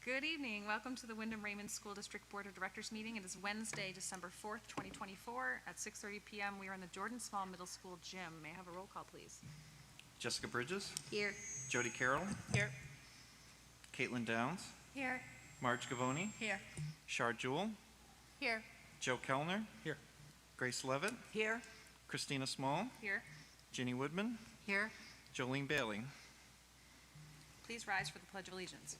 Good evening. Welcome to the Wyndham-Raymond School District Board of Directors meeting. It is Wednesday, December 4th, 2024 at 6:30 p.m. We are in the Jordan Small Middle School gym. May I have a roll call, please? Jessica Bridges. Here. Jody Carroll. Here. Caitlin Downs. Here. Marge Gavoni. Here. Shar Jewell. Here. Joe Kellner. Here. Grace Levitt. Here. Christina Small. Here. Ginny Woodman. Here. Jolene Bailey. Please rise for the Pledge of Allegiance.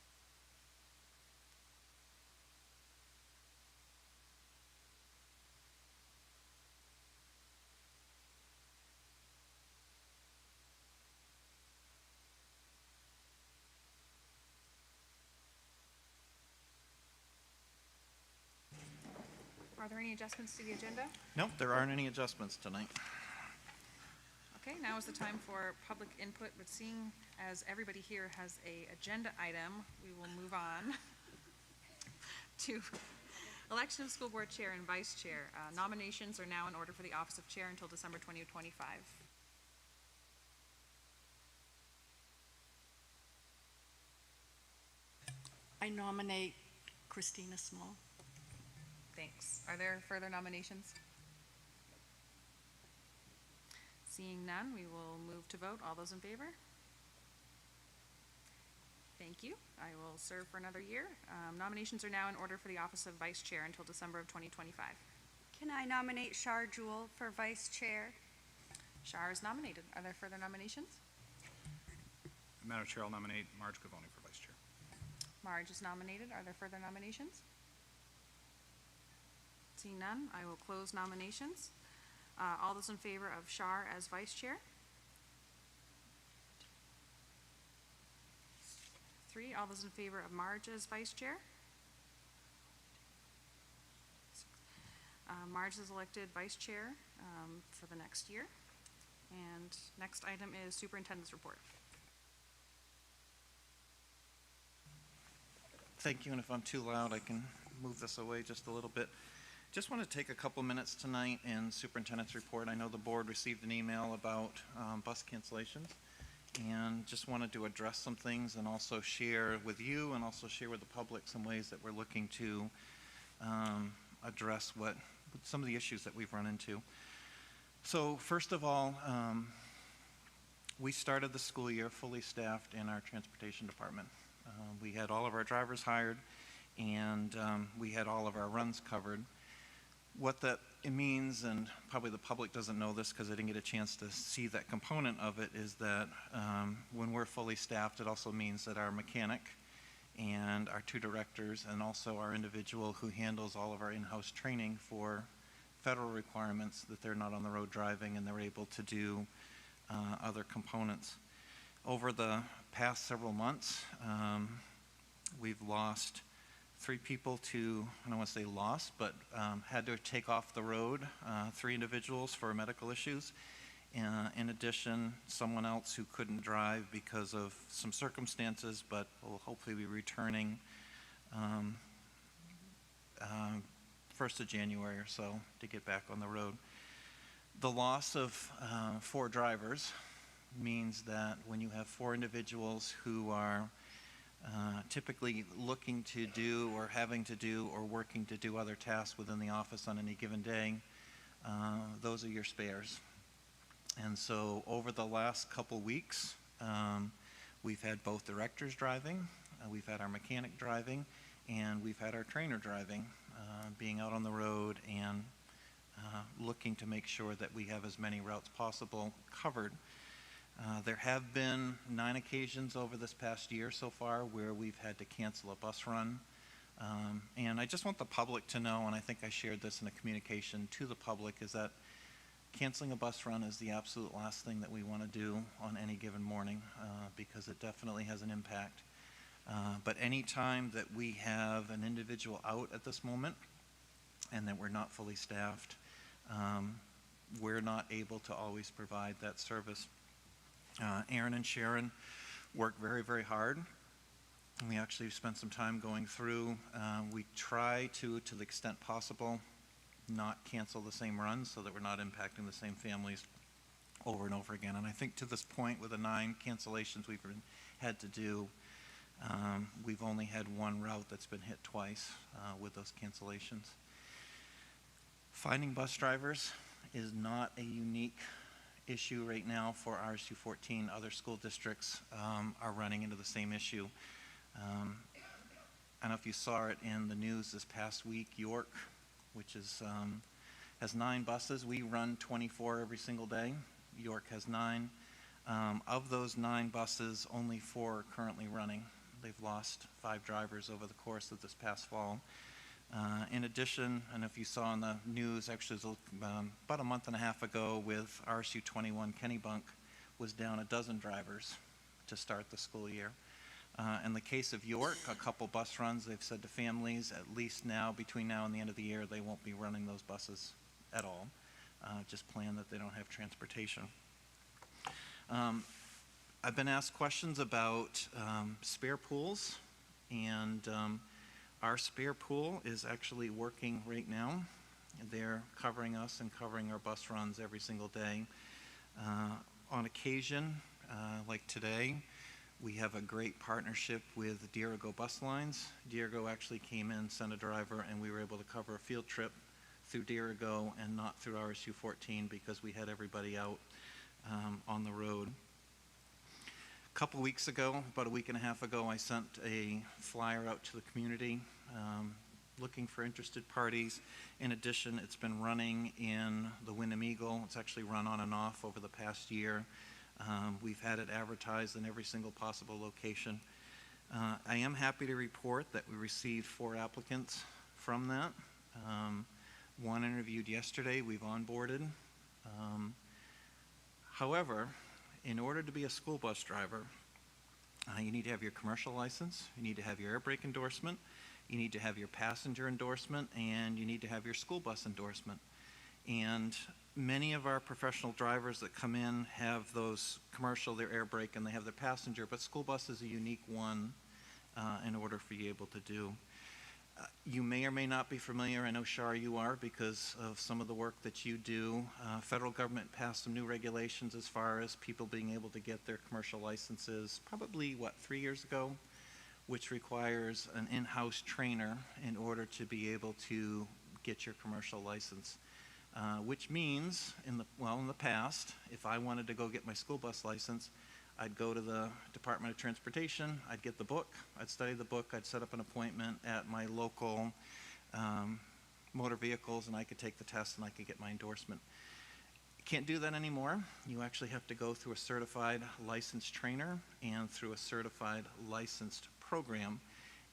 Are there any adjustments to the agenda? Nope, there aren't any adjustments tonight. Okay, now is the time for public input, but seeing as everybody here has an agenda item, we will move on to election of school board chair and vice chair. Nominations are now in order for the office of chair until December 2025. I nominate Christina Small. Thanks. Are there further nominations? Seeing none, we will move to vote. All those in favor? Thank you. I will serve for another year. Nominations are now in order for the office of vice chair until December of 2025. Can I nominate Shar Jewell for vice chair? Shar is nominated. Are there further nominations? Madam Chair, I'll nominate Marge Gavoni for vice chair. Marge is nominated. Are there further nominations? Seeing none, I will close nominations. All those in favor of Shar as vice chair? 3. All those in favor of Marge as vice chair? Marge is elected vice chair for the next year. And next item is superintendent's report. Thank you, and if I'm too loud, I can move this away just a little bit. Just want to take a couple minutes tonight in superintendent's report. I know the board received an email about bus cancellations, and just wanted to address some things and also share with you and also share with the public some ways that we're looking to address some of the issues that we've run into. So first of all, we started the school year fully staffed in our transportation department. We had all of our drivers hired, and we had all of our runs covered. What that means, and probably the public doesn't know this because they didn't get a chance to see that component of it, is that when we're fully staffed, it also means that our mechanic and our 2 directors and also our individual who handles all of our in-house training for federal requirements, that they're not on the road driving and they're able to do other components. Over the past several months, we've lost 3 people to, I don't want to say lost, but had to take off the road, 3 individuals for medical issues. In addition, someone else who couldn't drive because of some circumstances, but will hopefully be returning 1st of January or so to get back on the road. The loss of 4 drivers means that when you have 4 individuals who are typically looking to do or having to do or working to do other tasks within the office on any given day, those are your spares. And so over the last couple weeks, we've had both directors driving, we've had our mechanic driving, and we've had our trainer driving, being out on the road and looking to make sure that we have as many routes possible covered. There have been 9 occasions over this past year so far where we've had to cancel a bus run. And I just want the public to know, and I think I shared this in a communication to the public, is that canceling a bus run is the absolute last thing that we want to do on any given morning because it definitely has an impact. But any time that we have an individual out at this moment and that we're not fully staffed, we're not able to always provide that service. Aaron and Sharon work very, very hard. And we actually spent some time going through. We try to the extent possible, not cancel the same runs so that we're not impacting the same families over and over again. And I think to this point, with the 9 cancellations we've had to do, We've only had one route that's been hit twice with those cancellations. Finding bus drivers is not a unique issue right now for RSU14. Other school districts are running into the same issue. I don't know if you saw it in the news this past week. York, which is has 9 buses. We run 24 every single day. York has 9. Of those 9 buses, only 4 are currently running. They've lost 5 drivers over the course of this past fall. In addition, and if you saw in the news, actually it was about a month and a half ago with RSU21, Kennebunk was down 12 drivers to start the school year. In the case of York, a couple bus runs, they've said to families, at least now, between now and the end of the year, they won't be running those buses at all. Just plan that they don't have transportation. I've been asked questions about spare pools, and our spare pool is actually working right now. They're covering us and covering our bus runs every single day. On occasion, like today, we have a great partnership with Dirigo Bus Lines. Dirigo actually came in, sent a driver, and we were able to cover a field trip through Dirigo and not through RSU14 because we had everybody out on the road. A couple weeks ago, about a week and a half ago, I sent a flyer out to the community looking for interested parties. In addition, it's been running in the Wyndham Eagle. It's actually run on and off over the past year. We've had it advertised in every single possible location. I am happy to report that we received 4 applicants from that. One interviewed yesterday. We've onboarded. However, in order to be a school bus driver, you need to have your commercial license, you need to have your air brake endorsement, you need to have your passenger endorsement, and you need to have your school bus endorsement. And many of our professional drivers that come in have those commercial, their air brake, and they have their passenger, but school bus is a unique one in order for you able to do. You may or may not be familiar, I know Shar you are because of some of the work that you do. Federal government passed some new regulations as far as people being able to get their commercial licenses probably, 3 years ago, which requires an in-house trainer in order to be able to get your commercial license. Which means, in the past, if I wanted to go get my school bus license, I'd go to the Department of Transportation, I'd get the book, I'd study the book, I'd set up an appointment at my local motor vehicles, and I could take the test and I could get my endorsement. You can't do that anymore. You actually have to go through a certified licensed trainer and through a certified licensed program.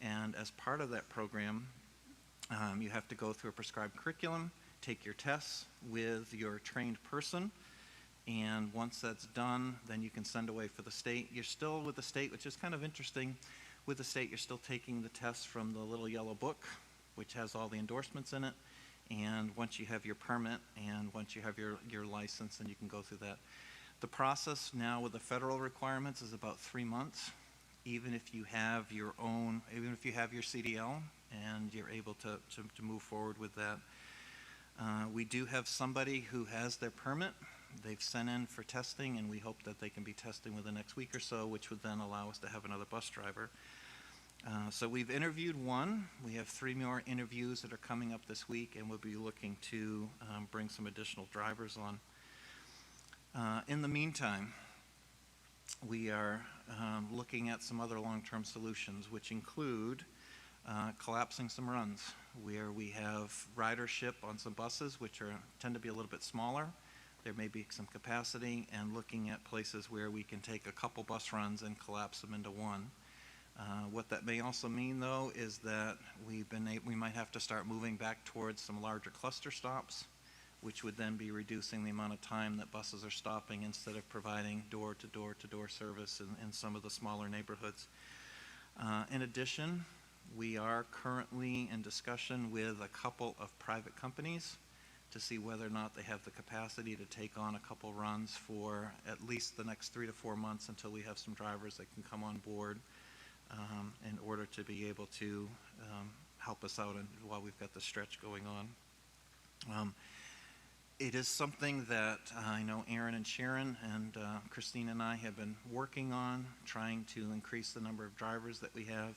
And as part of that program, you have to go through a prescribed curriculum, take your tests with your trained person, and once that's done, then you can send away for the state. You're still with the state, which is kind of interesting. With the state, you're still taking the tests from the little yellow book, which has all the endorsements in it. And once you have your permit and once you have your license, then you can go through that. The process now with the federal requirements is about 3 months, even if you have your own, even if you have your CDL and you're able to move forward with that. We do have somebody who has their permit. They've sent in for testing, and we hope that they can be testing within the next week or so, which would then allow us to have another bus driver. So we've interviewed 1. We have 3 more interviews that are coming up this week, and we'll be looking to bring some additional drivers on. In the meantime, we are looking at some other long-term solutions, which include collapsing some runs where we have ridership on some buses, which tend to be a little bit smaller. There may be some capacity, and looking at places where we can take a couple bus runs and collapse them into one. What that may also mean, though, is that we might have to start moving back towards some larger cluster stops, which would then be reducing the amount of time that buses are stopping instead of providing door-to-door-to-door service in some of the smaller neighborhoods. In addition, we are currently in discussion with a couple of private companies to see whether or not they have the capacity to take on a couple runs for at least the next 3 to 4 months until we have some drivers that can come on board in order to be able to help us out while we've got the stretch going on. It is something that I know Aaron and Sharon and Christine and I have been working on, trying to increase the number of drivers that we have.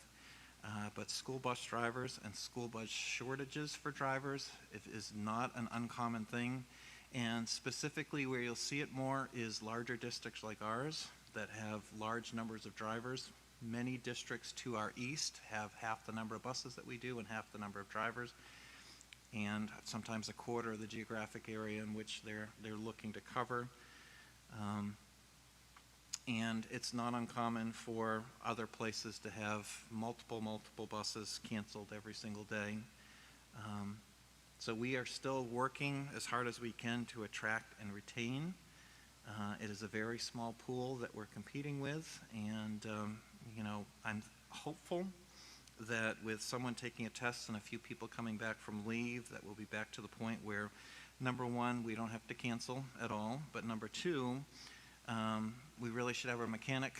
But school bus drivers and school bus shortages for drivers is not an uncommon thing. And specifically where you'll see it more is larger districts like ours that have large numbers of drivers. Many districts to our east have half the number of buses that we do and half the number of drivers, and sometimes a quarter of the geographic area in which they're looking to cover. And it's not uncommon for other places to have multiple buses canceled every single day. So we are still working as hard as we can to attract and retain. It is a very small pool that we're competing with, and I'm hopeful that with someone taking a test and a few people coming back from leave, that we'll be back to the point where, number one, we don't have to cancel at all, but number two, we really should have our mechanic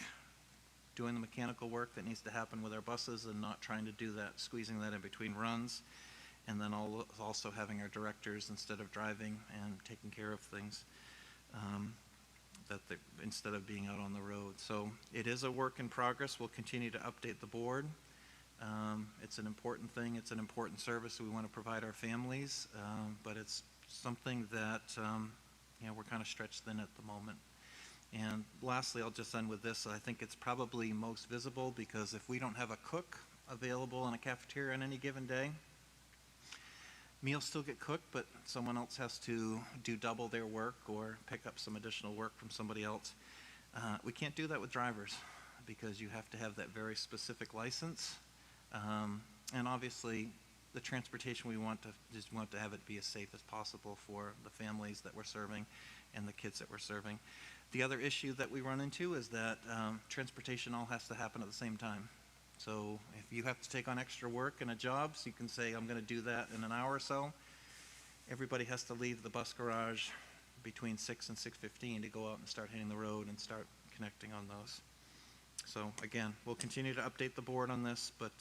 doing the mechanical work that needs to happen with our buses and not trying to do that, squeezing that in between runs, and then also having our directors, instead of driving and taking care of things, instead of being out on the road. So it is a work in progress. We'll continue to update the board. It's an important thing. It's an important service we want to provide our families, but it's something that we're kind of stretched thin at the moment. And lastly, I'll just end with this. I think it's probably most visible because if we don't have a cook available in a cafeteria on any given day, meals still get cooked, but someone else has to do double their work or pick up some additional work from somebody else. We can't do that with drivers because you have to have that very specific license. And obviously, the transportation we want to have it be as safe as possible for the families that we're serving and the kids that we're serving. The other issue that we run into is that transportation all has to happen at the same time. So if you have to take on extra work in a job, so you can say, I'm going to do that in an hour or so, everybody has to leave the bus garage between 6 and 6:15 to go out and start hitting the road and start connecting on those. So again, we'll continue to update the board on this, but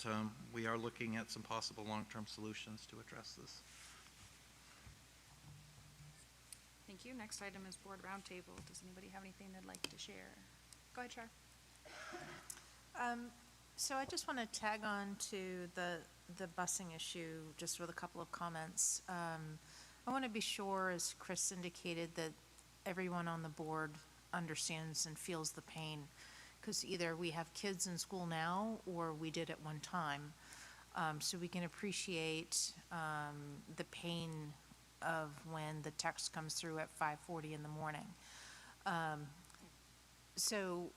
we are looking at some possible long-term solutions to address this. Thank you. Next item is board roundtable. Does anybody have anything they'd like to share? Go ahead, Char. So I just want to tag on to the busing issue just with a couple of comments. I want to be sure, as Chris indicated, that everyone on the board understands and feels the pain, because either we have kids in school now or we did at one time. So we can appreciate the pain of when the text comes through at 5:40 in the morning. So,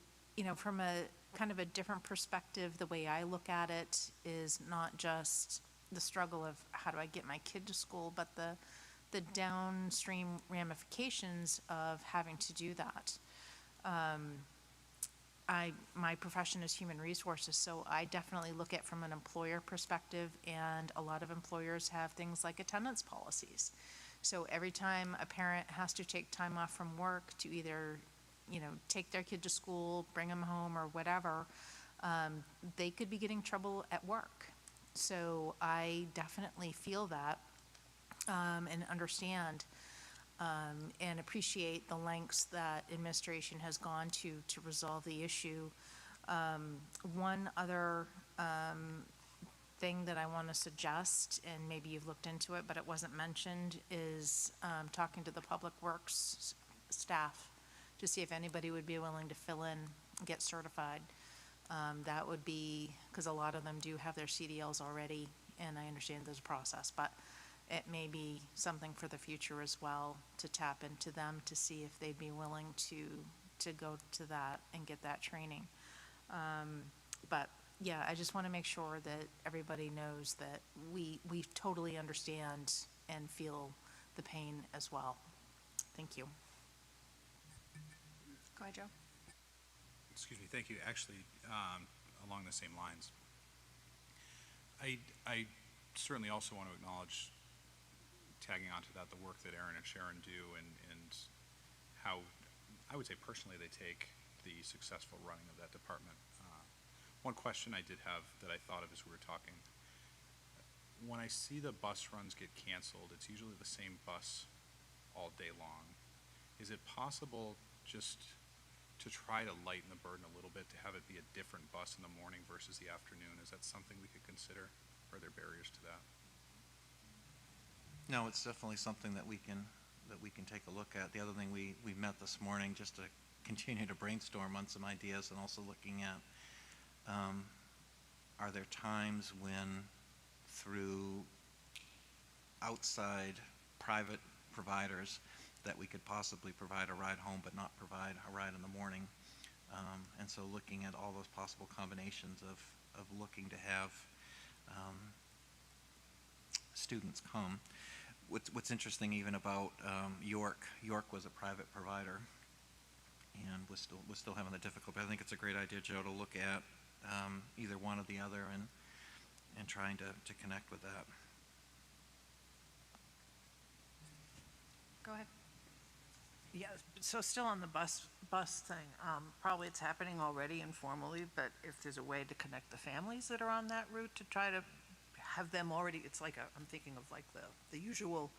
from a kind of a different perspective, the way I look at it is not just the struggle of how do I get my kid to school, but the downstream ramifications of having to do that. My profession is human resources, so I definitely look at it from an employer perspective, and a lot of employers have things like attendance policies. So every time a parent has to take time off from work to either, take their kid to school, bring them home, or whatever, they could be getting trouble at work. So I definitely feel that and understand and appreciate the lengths that administration has gone to resolve the issue. One other thing that I want to suggest, and maybe you've looked into it, but it wasn't mentioned, is talking to the Public Works staff to see if anybody would be willing to fill in, get certified. That would be, because a lot of them do have their CDLs already, and I understand there's a process, but it may be something for the future as well, to tap into them to see if they'd be willing to go to that and get that training. But yeah, I just want to make sure that everybody knows that we totally understand and feel the pain as well. Thank you. Go ahead, Joe. Excuse me, thank you. Actually, along the same lines, I certainly also want to acknowledge, tagging onto that, the work that Aaron and Sharon do and how, I would say personally, they take the successful running of that department. One question I did have that I thought of as we were talking, when I see the bus runs get canceled, it's usually the same bus all day long. Is it possible just to try to lighten the burden a little bit, to have it be a different bus in the morning versus the afternoon? Is that something we could consider? Are there barriers to that? No, it's definitely something that we can take a look at. The other thing, we met this morning just to continue to brainstorm on some ideas, and also looking at, are there times when through outside private providers that we could possibly provide a ride home but not provide a ride in the morning? And so looking at all those possible combinations of looking to have students come. What's interesting even about York was a private provider and was still having the difficulty. I think it's a great idea, Joe, to look at either one or the other and trying to connect with that. Go ahead. Yeah, so still on the bus thing, probably it's happening already informally, but if there's a way to connect the families that are on that route to try to have them already, it's like I'm thinking of like the usual,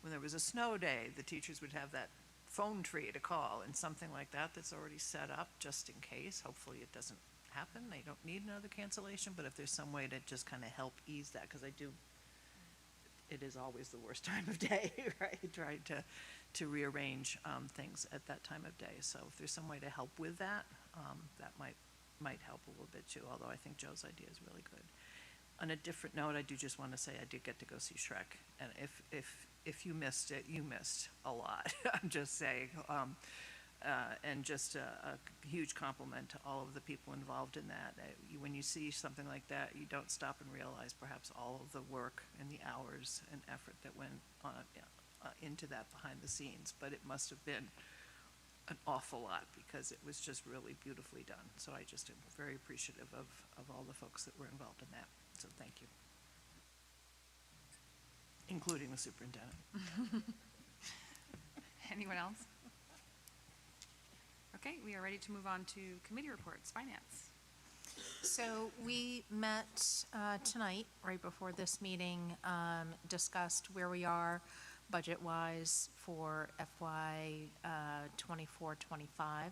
when there was a snow day, the teachers would have that phone tree to call, and something like that that's already set up just in case. Hopefully it doesn't happen, they don't need another cancellation, but if there's some way to just kind of help ease that, because it is always the worst time of day, right? Trying to rearrange things at that time of day. So if there's some way to help with that, that might help a little bit too, although I think Joe's idea is really good. On a different note, I do just want to say I did get to go see Shrek, and if you missed it, you missed a lot. I'm just saying. And just a huge compliment to all of the people involved in that. When you see something like that, you don't stop and realize perhaps all of the work and the hours and effort that went into that behind the scenes. But it must have been an awful lot, because it was just really beautifully done. So I just am very appreciative of all the folks that were involved in that. So thank you. Including the superintendent. Anyone else? Okay, we are ready to move on to committee reports. Finance. So we met tonight, right before this meeting, discussed where we are budget-wise for FY 24-25.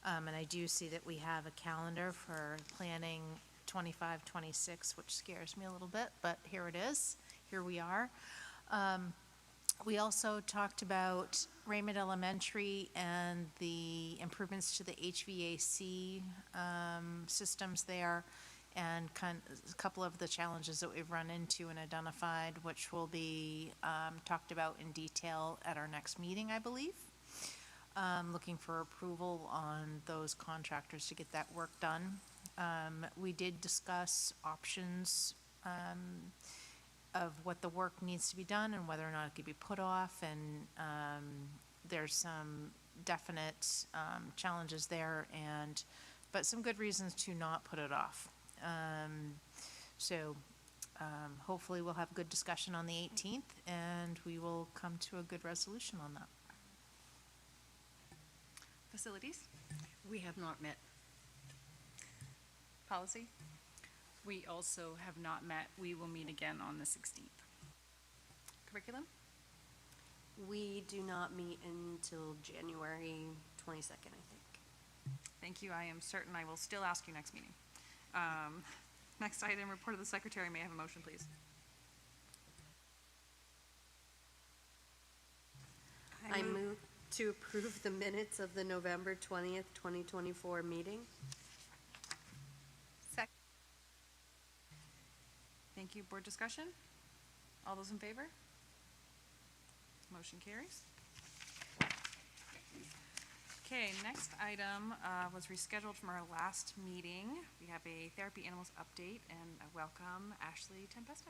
And I do see that we have a calendar for planning 25-26, which scares me a little bit, but here it is. Here we are. We also talked about Raymond Elementary and the improvements to the HVAC systems there, and a couple of the challenges that we've run into and identified, which will be talked about in detail at our next meeting, I believe. Looking for approval on those contractors to get that work done. We did discuss options of what the work needs to be done and whether or not it could be put off, and there's some definite challenges there, but some good reasons to not put it off. So hopefully we'll have a good discussion on the 18th, and we will come to a good resolution on that. Facilities. We have not met. Policy. We also have not met. We will meet again on the 16th. Curriculum. We do not meet until January 22nd, I think. Thank you. I am certain I will still ask you next meeting. Next item, report of the secretary. May I have a motion, please? I move to approve the minutes of the November 20th, 2024 meeting. Second. Thank you. Board discussion? All those in favor? Motion carries. Okay, next item was rescheduled from our last meeting. We have a therapy animals update, and I welcome Ashley Tempesta.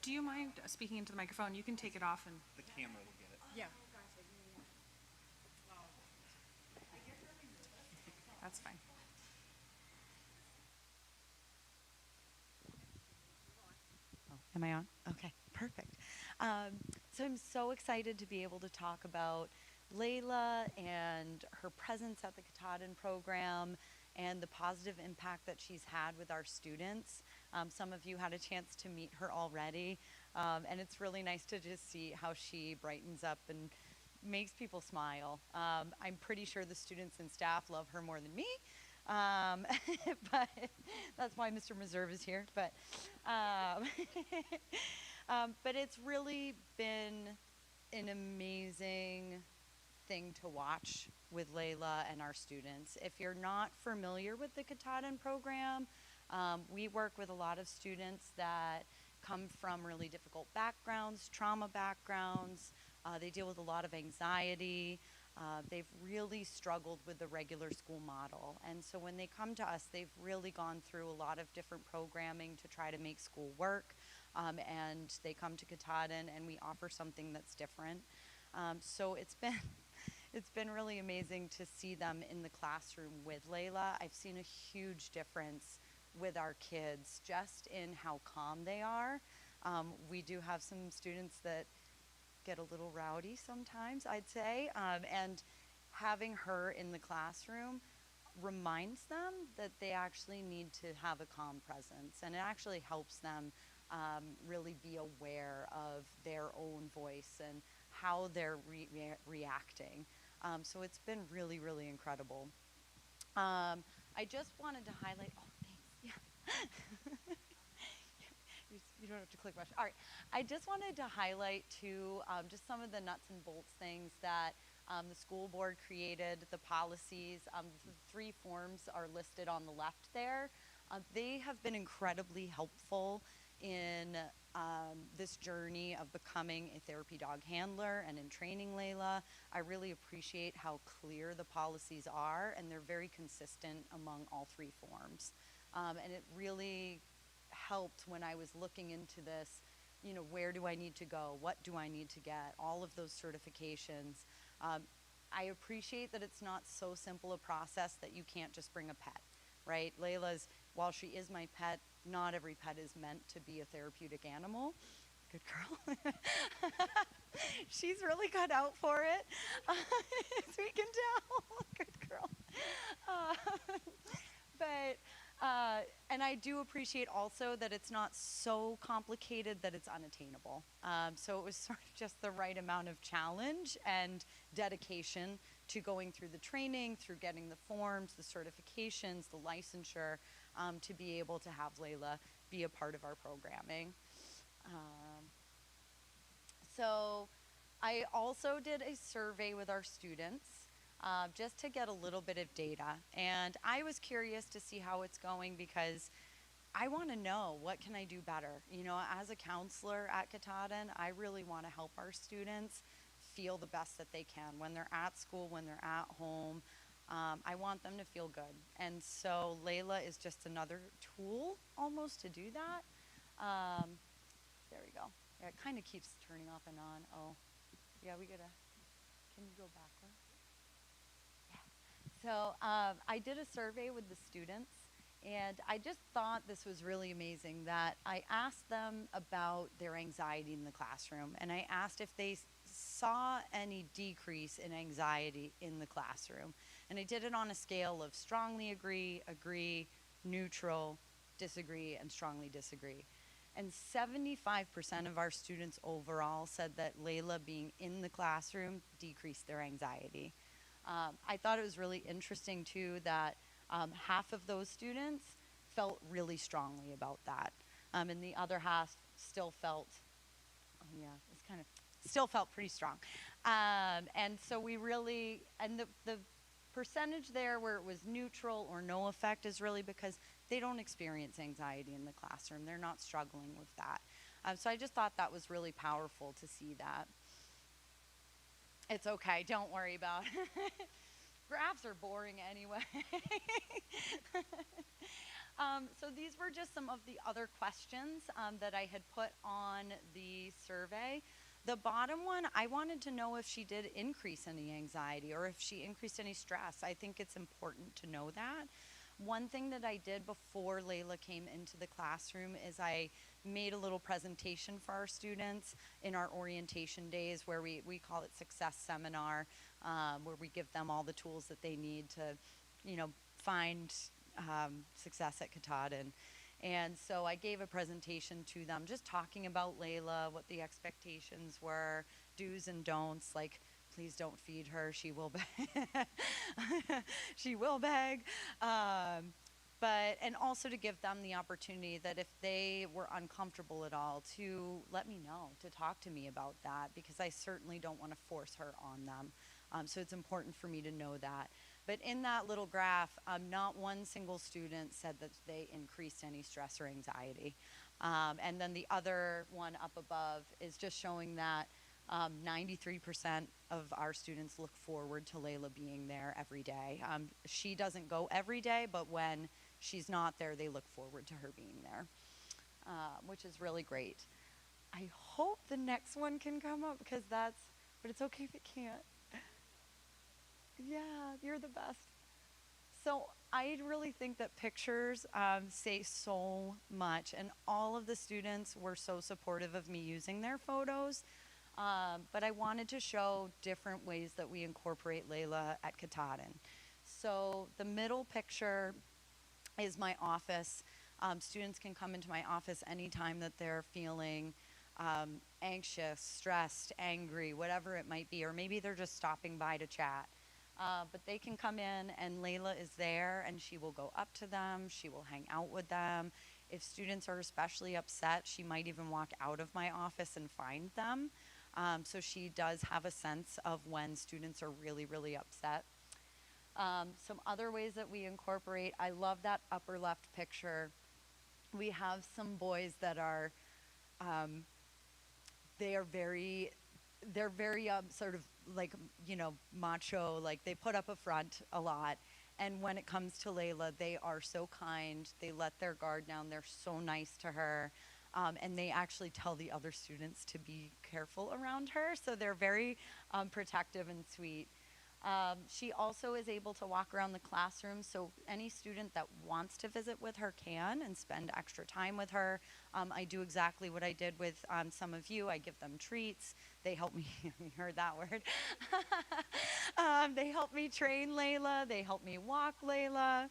Do you mind speaking into the microphone? You can take it off and. The camera will get it. Yeah. That's fine. Am I on? Okay. Perfect. So I'm so excited to be able to talk about Layla and her presence at the Katahdin program and the positive impact that she's had with our students. Some of you had a chance to meet her already, and it's really nice to just see how she brightens up and makes people smile. I'm pretty sure the students and staff love her more than me, but that's why Mr. Meserve is here. But it's really been an amazing thing to watch with Layla and our students. If you're not familiar with the Katahdin program, we work with a lot of students that come from really difficult backgrounds, trauma backgrounds. They deal with a lot of anxiety. They've really struggled with the regular school model. And so when they come to us, they've really gone through a lot of different programming to try to make school work. And they come to Katahdin and we offer something that's different. So it's been really amazing to see them in the classroom with Layla. I've seen a huge difference with our kids just in how calm they are. We do have some students that get a little rowdy sometimes, I'd say, and having her in the classroom reminds them that they actually need to have a calm presence, and it actually helps them really be aware of their own voice and how they're reacting. So it's been really, really incredible. I just wanted to highlight, oh, thanks, yeah. You don't have to click much. All right, I just wanted to highlight too, just some of the nuts and bolts things that the school board created, the policies. The 3 forms are listed on the left there. They have been incredibly helpful in this journey of becoming a therapy dog handler and in training Layla. I really appreciate how clear the policies are, and they're very consistent among all 3 forms. And it really helped when I was looking into this, you know, where do I need to go? What do I need to get? All of those certifications. I appreciate that it's not so simple a process that you can't just bring a pet, right? Layla's, while she is my pet, not every pet is meant to be a therapeutic animal. Good girl. She's really cut out for it, as we can tell. Good girl. And I do appreciate also that it's not so complicated that it's unattainable. So it was sort of just the right amount of challenge and dedication to going through the training, through getting the forms, the certifications, the licensure, to be able to have Layla be a part of our programming. So I also did a survey with our students. Just to get a little bit of data. And I was curious to see how it's going because I want to know what can I do better. You know, as a counselor at Katahdin, I really want to help our students feel the best that they can when they're at school, when they're at home. I want them to feel good. And so Layla is just another tool almost to do that. There we go. Yeah, it kind of keeps turning off and on. Oh, yeah, can you go backward? So I did a survey with the students, and I just thought this was really amazing that I asked them about their anxiety in the classroom, and I asked if they saw any decrease in anxiety in the classroom. And I did it on a scale of strongly agree, agree, neutral, disagree, and strongly disagree. And 75% of our students overall said that Layla being in the classroom decreased their anxiety. I thought it was really interesting too that half of those students felt really strongly about that. And the other half still felt, still felt pretty strong. And so we really, and the percentage there where it was neutral or no effect is really because they don't experience anxiety in the classroom. They're not struggling with that. So I just thought that was really powerful to see that. It's okay, don't worry about it. Graphs are boring anyway. So these were just some of the other questions that I had put on the survey. The bottom one, I wanted to know if she did increase any anxiety or if she increased any stress. I think it's important to know that. One thing that I did before Layla came into the classroom is I made a little presentation for our students in our orientation days, where we call it Success Seminar, where we give them all the tools that they need to, find success at Katahdin. And so I gave a presentation to them, just talking about Layla, what the expectations were, do's and don'ts, like please don't feed her, she will beg. She will beg. And also to give them the opportunity that if they were uncomfortable at all, to let me know, to talk to me about that, because I certainly don't want to force her on them. So it's important for me to know that. But in that little graph, not one single student said that they increased any stress or anxiety. And then the other one up above is just showing that 93% of our students look forward to Layla being there every day. She doesn't go every day, but when she's not there, they look forward to her being there, which is really great. I hope the next one can come up, but it's okay if it can't. Yeah, you're the best. So I really think that pictures say so much, and all of the students were so supportive of me using their photos. But I wanted to show different ways that we incorporate Layla at Katahdin. So the middle picture is my office. Students can come into my office anytime that they're feeling anxious, stressed, angry, whatever it might be, or maybe they're just stopping by to chat. But they can come in and Layla is there, and she will go up to them, she will hang out with them. If students are especially upset, she might even walk out of my office and find them. So she does have a sense of when students are really, really upset. Some other ways that we incorporate, I love that upper left picture. We have some boys that are, they're very sort of like, macho, like they put up a front a lot. And when it comes to Layla, they are so kind. They let their guard down. They're so nice to her. And they actually tell the other students to be careful around her. So they're very protective and sweet. She also is able to walk around the classroom, so any student that wants to visit with her can and spend extra time with her. I do exactly what I did with some of you. I give them treats. They help me, you heard that word. They help me train Layla. They help me walk Layla.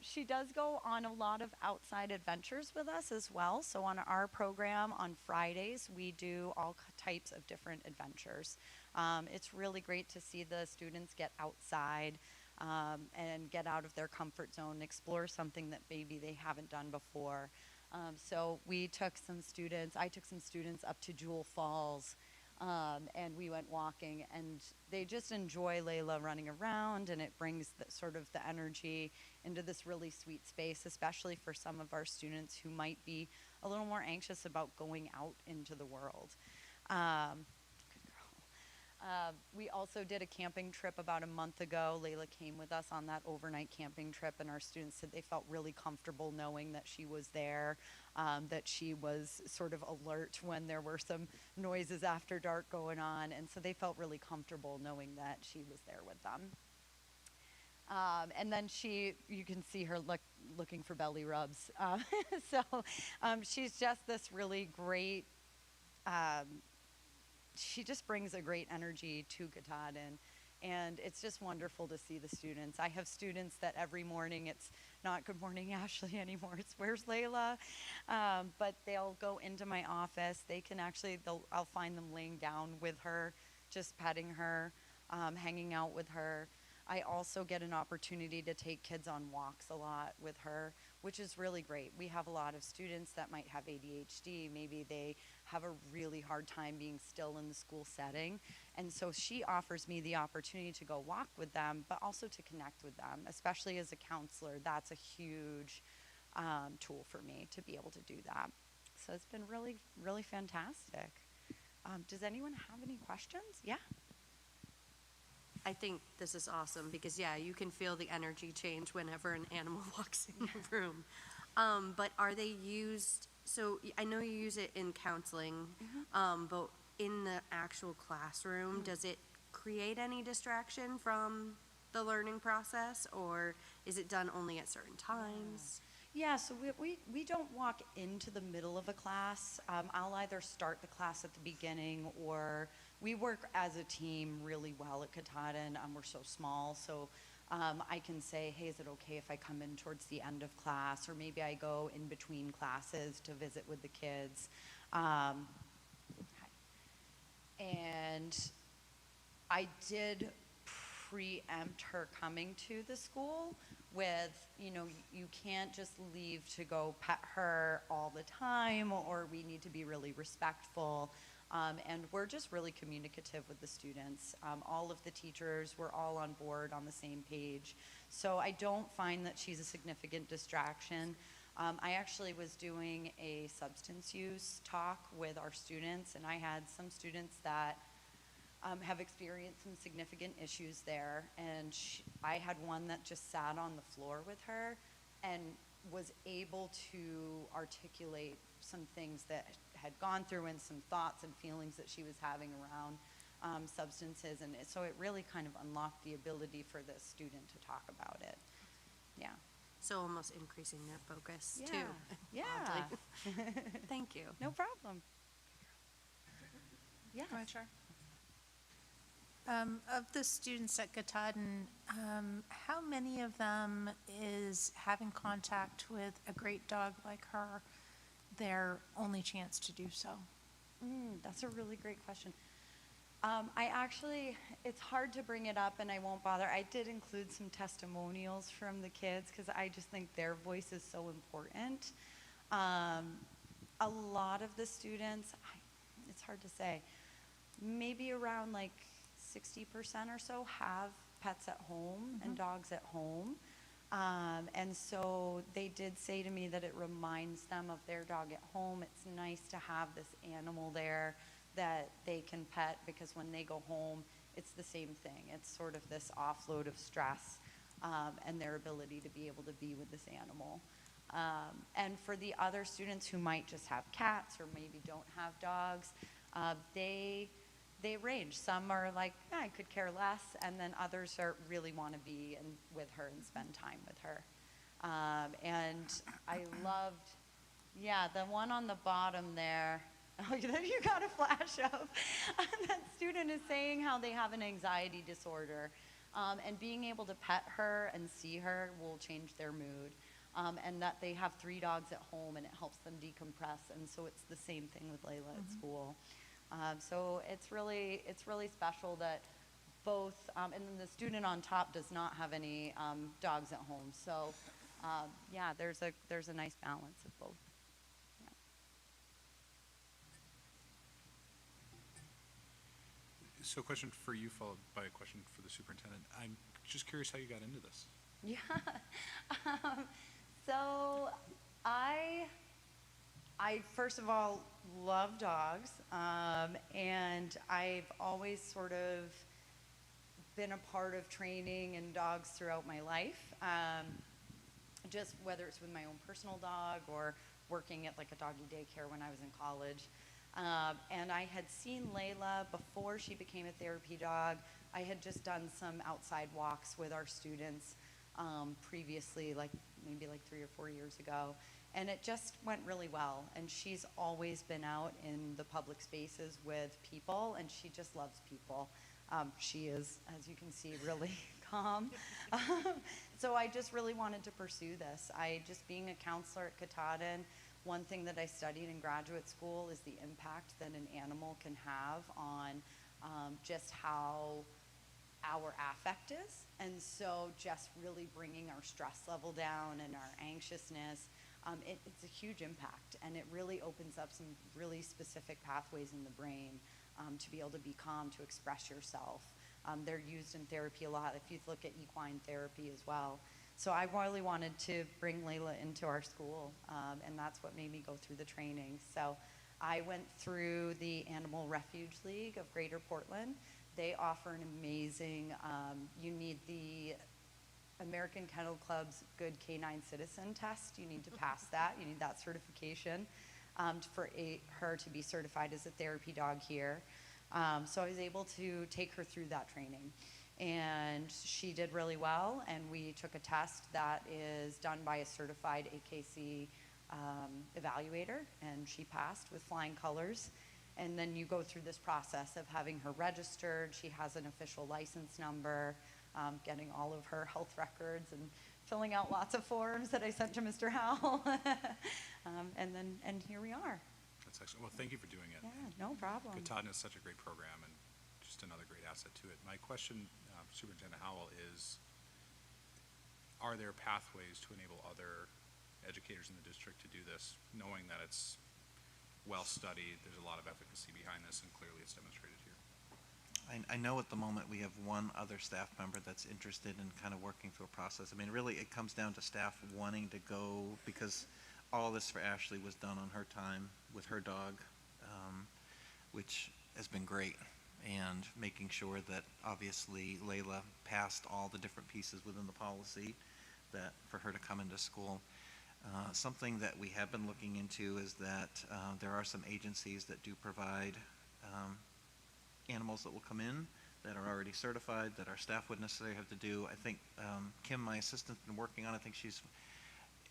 She does go on a lot of outside adventures with us as well. So on our program on Fridays, we do all types of different adventures. It's really great to see the students get outside and get out of their comfort zone, explore something that maybe they haven't done before. So I took some students up to Jewel Falls, and we went walking, and they just enjoy Layla running around, and it brings sort of the energy into this really sweet space, especially for some of our students who might be a little more anxious about going out into the world. We also did a camping trip about a month ago. Layla came with us on that overnight camping trip, and our students said they felt really comfortable knowing that she was there, that she was sort of alert when there were some noises after dark going on, and so they felt really comfortable knowing that she was there with them. And then you can see her looking for belly rubs. She's just this really great, she just brings a great energy to Katahdin, and it's just wonderful to see the students. I have students that every morning, it's not good morning Ashley anymore, it's where's Layla? But they'll go into my office. I'll find them laying down with her, just petting her, hanging out with her. I also get an opportunity to take kids on walks a lot with her, which is really great. We have a lot of students that might have ADHD. Maybe they have a really hard time being still in the school setting. And so she offers me the opportunity to go walk with them, but also to connect with them, especially as a counselor. That's a huge tool for me to be able to do that. So it's been really, really fantastic. Does anyone have any questions? Yeah. I think this is awesome because, yeah, you can feel the energy change whenever an animal walks in the room. But are they used, so I know you use it in counseling, but in the actual classroom, does it create any distraction from the learning process, or is it done only at certain times? Yeah, so we don't walk into the middle of a class. I'll either start the class at the beginning, or we work as a team really well at Katahdin. We're so small, so I can say, hey, is it okay if I come in towards the end of class? Or maybe I go in between classes to visit with the kids. And I did preempt her coming to the school with, you can't just leave to go pet her all the time, or we need to be really respectful. And we're just really communicative with the students. All of the teachers, we're all on board on the same page. So I don't find that she's a significant distraction. I actually was doing a substance use talk with our students, and I had some students that have experienced some significant issues there, and I had one that just sat on the floor with her and was able to articulate some things that had gone through and some thoughts and feelings that she was having around substances, and so it really kind of unlocked the ability for the student to talk about it. Yeah. So almost increasing their focus Yeah. too. Yeah. Oddly. Thank you. No problem. Yes. Go ahead, Char. Of the students at Katahdin, how many of them is having contact with a great dog like her their only chance to do so? That's a really great question. It's hard to bring it up, and I won't bother. I did include some testimonials from the kids because I just think their voice is so important. A lot of the students, it's hard to say, maybe around like 60% or so have pets at home and dogs at home. And so they did say to me that it reminds them of their dog at home. It's nice to have this animal there that they can pet, because when they go home, it's the same thing. It's sort of this offload of stress and their ability to be able to be with this animal. And for the other students who might just have cats or maybe don't have dogs, they range. Some are like, I could care less, and then others really want to be with her and spend time with her. And I loved, the one on the bottom there. Oh, you got a flash of that student is saying how they have an anxiety disorder, and being able to pet her and see her will change their mood, and that they have 3 dogs at home and it helps them decompress, and so it's the same thing with Layla at school. So it's really special that both, and then the student on top does not have any dogs at home. So there's a nice balance of both. Yeah. So a question for you, followed by a question for the superintendent. I'm just curious how you got into this. Yeah. So I first of all love dogs, and I've always sort of been a part of training in dogs throughout my life, just whether it's with my own personal dog or working at like a doggy daycare when I was in college. And I had seen Layla before she became a therapy dog. I had just done some outside walks with our students previously, maybe 3 or 4 years ago. And it just went really well. And she's always been out in the public spaces with people, and she just loves people. She is, as you can see, really calm. So I just really wanted to pursue this. Being a counselor at Katahdin, one thing that I studied in graduate school is the impact that an animal can have on just how our affect is. And so just really bringing our stress level down and our anxiousness, it's a huge impact, and it really opens up some really specific pathways in the brain to be able to be calm, to express yourself. They're used in therapy a lot, if you look at equine therapy as well. So I really wanted to bring Layla into our school, and that's what made me go through the training. So I went through the Animal Refuge League of Greater Portland. They offer an amazing, you need the American Kennel Club's Good Canine Citizen test. You need to pass that. You need that certification for her to be certified as a therapy dog here. So I was able to take her through that training. And she did really well, and we took a test that is done by a certified AKC evaluator, and she passed with flying colors. And then you go through this process of having her registered. She has an official license number, getting all of her health records, and filling out lots of forms that I sent to Mr. Howell. And here we are. That's excellent. Well, thank you for doing it. Yeah, no problem. Katahdin is such a great program and just another great asset to it. My question, Superintendent Howell, is are there pathways to enable other educators in the district to do this, knowing that it's well-studied, there's a lot of efficacy behind this, and clearly it's demonstrated here? I know at the moment we have one other staff member that's interested in kind of working through a process. I mean, really, it comes down to staff wanting to go, because all this for Ashley was done on her time with her dog, which has been great, and making sure that obviously Layla passed all the different pieces within the policy that for her to come into school. Something that we have been looking into is that there are some agencies that do provide animals that will come in that are already certified, that our staff would necessarily have to do. I think Kim, my assistant's been working on, I think she's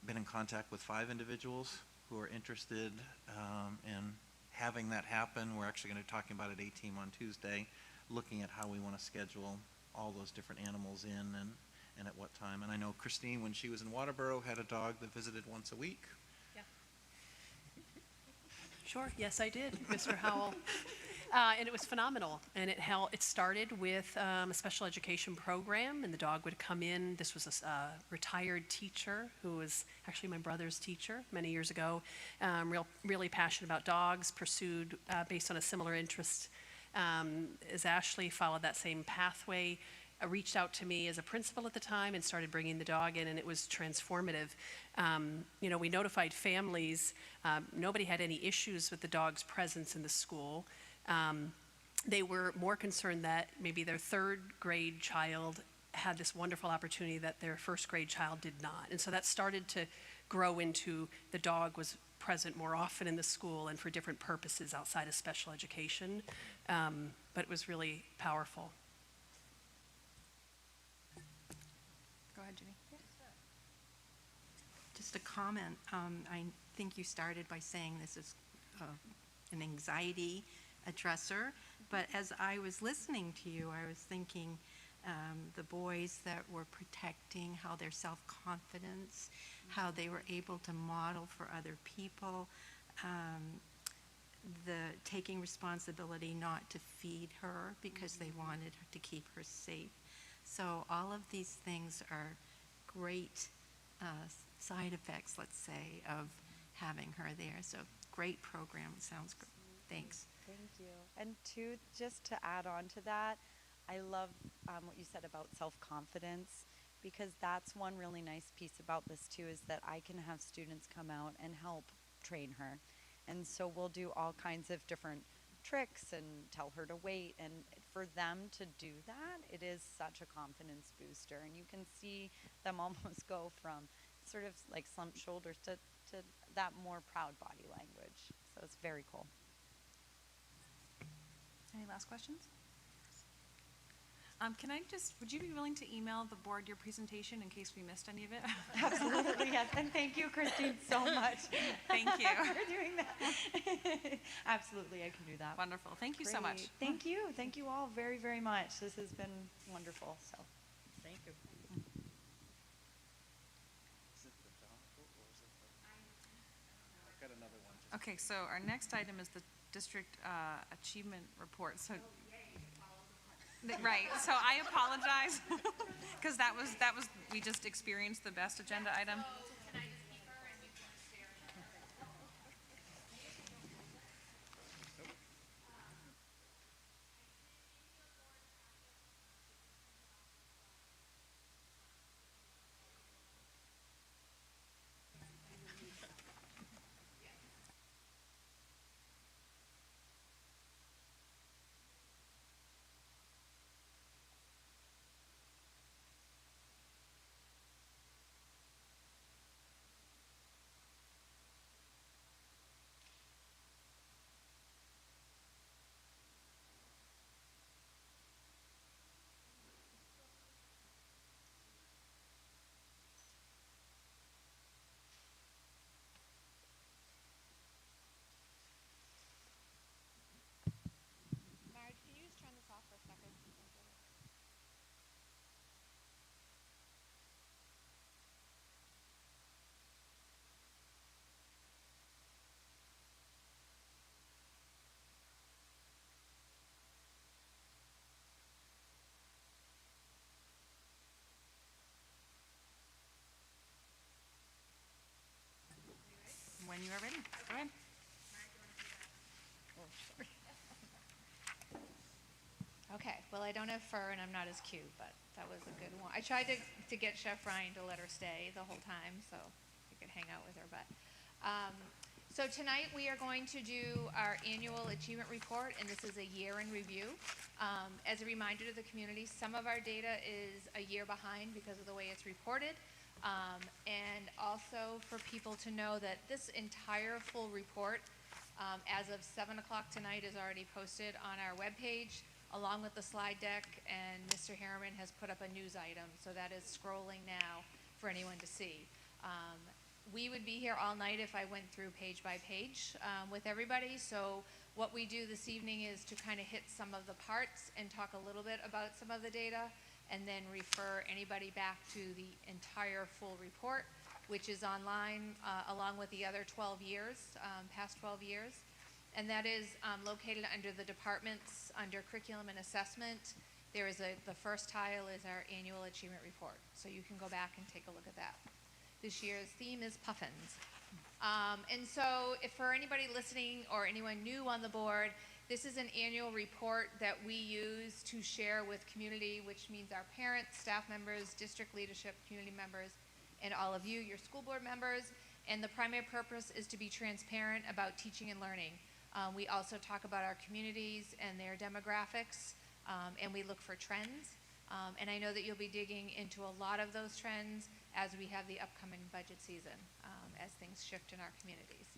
been in contact with 5 individuals who are interested in having that happen. We're actually going to be talking about it at A-Team on Tuesday, looking at how we want to schedule all those different animals in and at what time. And I know Christine, when she was in Waterboro, had a dog that visited once a week. Yeah. Sure, yes, I did, Mr. Howell. And it was phenomenal. And it started with a special education program, and the dog would come in. This was a retired teacher who was actually my brother's teacher many years ago. Really passionate about dogs, pursued based on a similar interest as Ashley, followed that same pathway. Reached out to me as a principal at the time and started bringing the dog in, and it was transformative. We notified families. Nobody had any issues with the dog's presence in the school. They were more concerned that maybe their 3rd grade child had this wonderful opportunity that their 1st grade child did not. And so that started to grow into the dog was present more often in the school and for different purposes outside of special education. But it was really powerful. Go ahead, Ginny. Just a comment. I think you started by saying this is an anxiety addresser, but as I was listening to you, I was thinking the boys that were protecting, how their self-confidence, how they were able to model for other people, the taking responsibility not to feed her because they wanted to keep her safe. So all of these things are great side effects, let's say, of having her there. So great program. Sounds good. Thanks. Thank you. And just to add on to that, I love what you said about self-confidence, because that's one really nice piece about this too, is that I can have students come out and help train her. And so we'll do all kinds of different tricks and tell her to wait, and for them to do that, it is such a confidence booster, and you can see them almost go from sort of like slumped shoulders to that more proud body language. So it's very cool. Any last questions? Would you be willing to email the board your presentation in case we missed any of it? Absolutely, yes. And thank you, Christine, so much. Thank you. for doing that. Absolutely, I can do that. Wonderful. Thank you so much. Great. Thank you. Thank you all very, very much. This has been wonderful. So, Thank you. Okay, so our next item is the district achievement report. So, right. So I apologize because that was we just experienced the best agenda item. when you are ready. Go ahead. Okay, well, I don't have fur and I'm not as cute, but that was a good one. I tried to get Chef Ryan to let her stay the whole time so I could hang out with her, but, so tonight we are going to do our annual achievement report, and this is a year in review. As a reminder to the community, some of our data is a year behind because of the way it's reported. And also for people to know that this entire full report, as of 7 o'clock tonight, is already posted on our webpage, along with the slide deck, and Mr. Harriman has put up a news item, so that is scrolling now for anyone to see. We would be here all night if I went through page by page with everybody, so what we do this evening is to kind of hit some of the parts and talk a little bit about some of the data, and then refer anybody back to the entire full report, which is online along with the other 12 years, past 12 years. And that is located under the departments, under curriculum and assessment. There is the first tile is our annual achievement report. So you can go back and take a look at that. This year's theme is puffins. And so if for anybody listening or anyone new on the board, this is an annual report that we use to share with community, which means our parents, staff members, district leadership, community members, and all of you, your school board members. And the primary purpose is to be transparent about teaching and learning. We also talk about our communities and their demographics, and we look for trends. And I know that you'll be digging into a lot of those trends as we have the upcoming budget season, as things shift in our communities.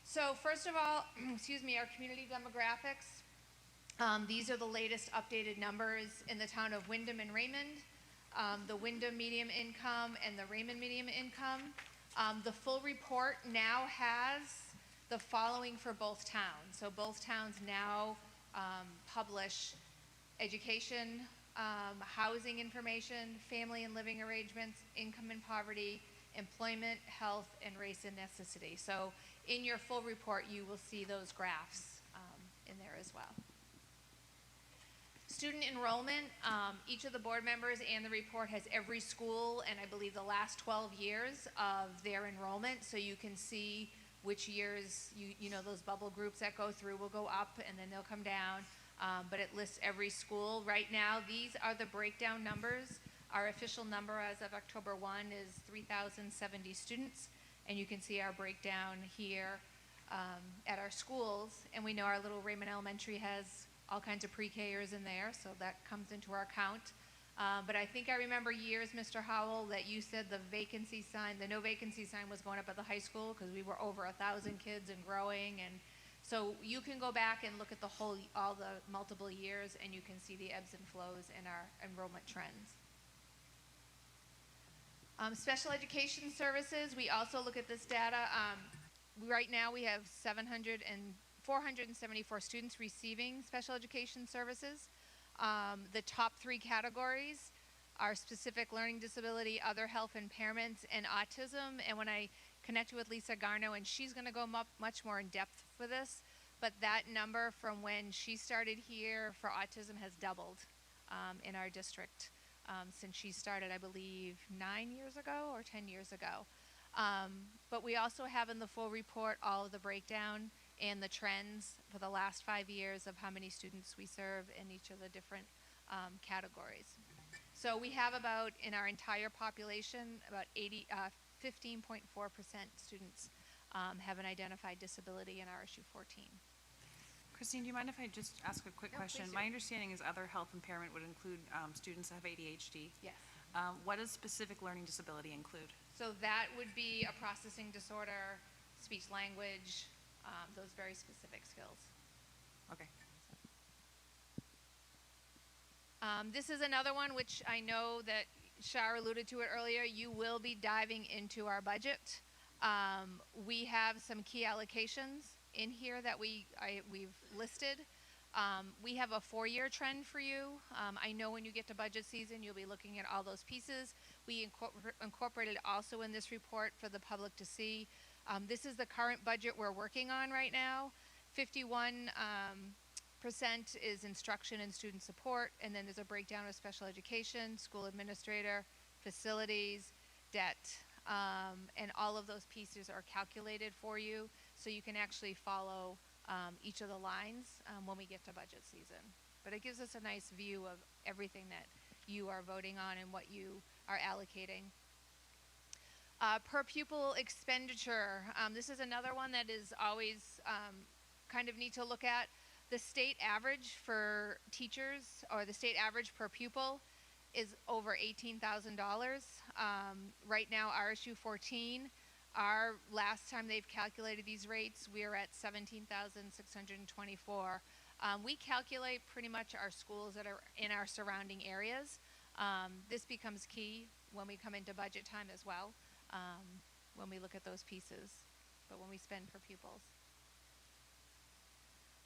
So first of all, excuse me, our community demographics. These are the latest updated numbers in the town of Wyndham and Raymond, the Wyndham medium income and the Raymond medium income. The full report now has the following for both towns. So both towns now publish education, housing information, family and living arrangements, income and poverty, employment, health, and race and ethnicity. So in your full report, you will see those graphs in there as well. Student enrollment, each of the board members and the report has every school and I believe the last 12 years of their enrollment, so you can see which years, you know, those bubble groups that go through will go up and then they'll come down, but it lists every school. Right now, these are the breakdown numbers. Our official number as of October 1 is 3,070 students, and you can see our breakdown here at our schools, and we know our little Raymond Elementary has all kinds of pre-Kers in there, so that comes into our count. But I think I remember years, Mr. Howell, that you said the vacancy sign, the no vacancy sign was going up at the high school because we were over 1,000 kids and growing, and so you can go back and look at all the multiple years, and you can see the ebbs and flows in our enrollment trends. Special education services, we also look at this data. Right now we have 474 students receiving special education services. The top 3 categories are specific learning disability, other health impairments, and autism. And when I connected with Lisa Garno, and she's going to go much more in depth for this, but that number from when she started here for autism has doubled in our district since she started, I believe, 9 years ago or 10 years ago. But we also have in the full report all of the breakdown and the trends for the last 5 years of how many students we serve in each of the different categories. So we have about, in our entire population, about 15.4% students have an identified disability in RSU14. Christine, do you mind if I just ask a quick question? please do. My understanding is other health impairment would include students that have ADHD. Yes. What does specific learning disability include? So that would be a processing disorder, speech language, those very specific skills. Okay. This is another one which I know that Shar alluded to it earlier. You will be diving into our budget. We have some key allocations in here that we've listed. We have a 4-year trend for you. I know when you get to budget season, you'll be looking at all those pieces. We incorporated also in this report for the public to see. This is the current budget we're working on right now. 51% is instruction and student support, and then there's a breakdown of special education, school administrator, facilities, debt, and all of those pieces are calculated for you, so you can actually follow each of the lines when we get to budget season. But it gives us a nice view of everything that you are voting on and what you are allocating. Per pupil expenditure, this is another one that is always kind of neat to look at. The state average for teachers, or the state average per pupil, is over $18,000. Right now, RSU14, our last time they've calculated these rates, we are at 17,624. We calculate pretty much our schools that are in our surrounding areas. This becomes key when we come into budget time as well, when we look at those pieces, but when we spend per pupils.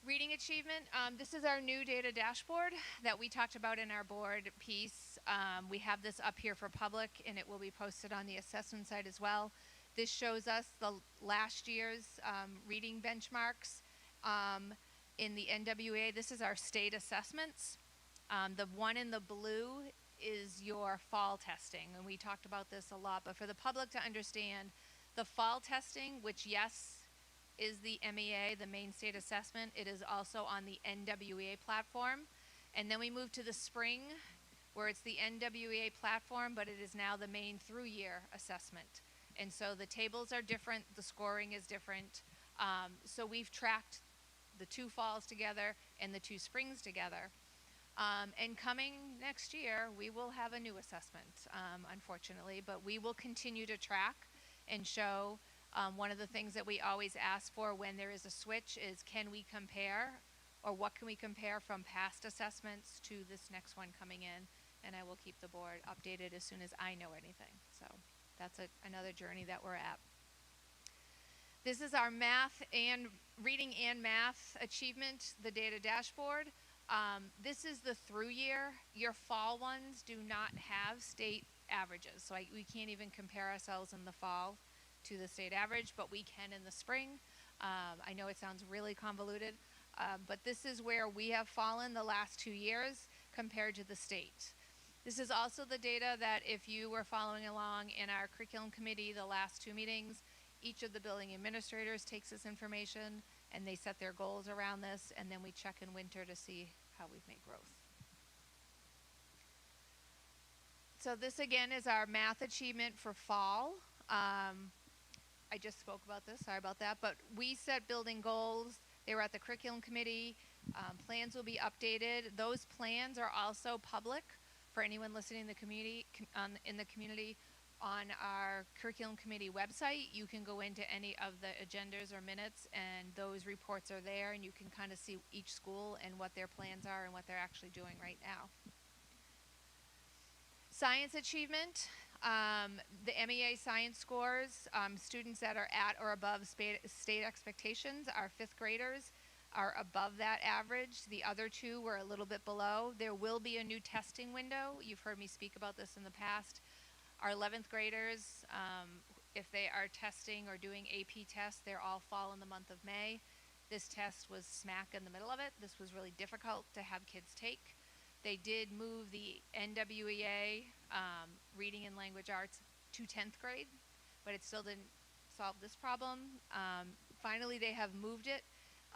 Reading achievement, this is our new data dashboard that we talked about in our board piece. We have this up here for public, and it will be posted on the assessment site as well. This shows us the last year's reading benchmarks in the NWA. This is our state assessments. The one in the blue is your fall testing, and we talked about this a lot, but for the public to understand, the fall testing, which yes, is the MEA, the main state assessment. It is also on the NWA platform. And then we move to the spring, where it's the NWA platform, but it is now the main through year assessment. And so the tables are different, the scoring is different. So we've tracked the two falls together and the two springs together. And coming next year, we will have a new assessment, unfortunately, but we will continue to track and show. One of the things that we always ask for when there is a switch is, can we compare, or what can we compare from past assessments to this next one coming in? And I will keep the board updated as soon as I know anything. So that's another journey that we're at. This is our reading and math achievement, the data dashboard. This is the through year. Your fall ones do not have state averages, so we can't even compare ourselves in the fall to the state average, but we can in the spring. I know it sounds really convoluted, but this is where we have fallen the last 2 years compared to the state. This is also the data that if you were following along in our curriculum committee the last 2 meetings, each of the building administrators takes this information and they set their goals around this, and then we check in winter to see how we've made growth. So this again is our math achievement for fall. I just spoke about this, sorry about that, but we set building goals. They were at the curriculum committee. Plans will be updated. Those plans are also public for anyone listening in the community. On our curriculum committee website, you can go into any of the agendas or minutes, and those reports are there, and you can kind of see each school and what their plans are and what they're actually doing right now. Science achievement. The MEA science scores, students that are at or above state expectations, our 5th graders are above that average. The other 2 were a little bit below. There will be a new testing window. You've heard me speak about this in the past. Our 11th graders, if they are testing or doing AP tests, they're all fall in the month of May. This test was smack in the middle of it. This was really difficult to have kids take. They did move the NWEA reading and language arts to 10th grade, but it still didn't solve this problem. Finally, they have moved it,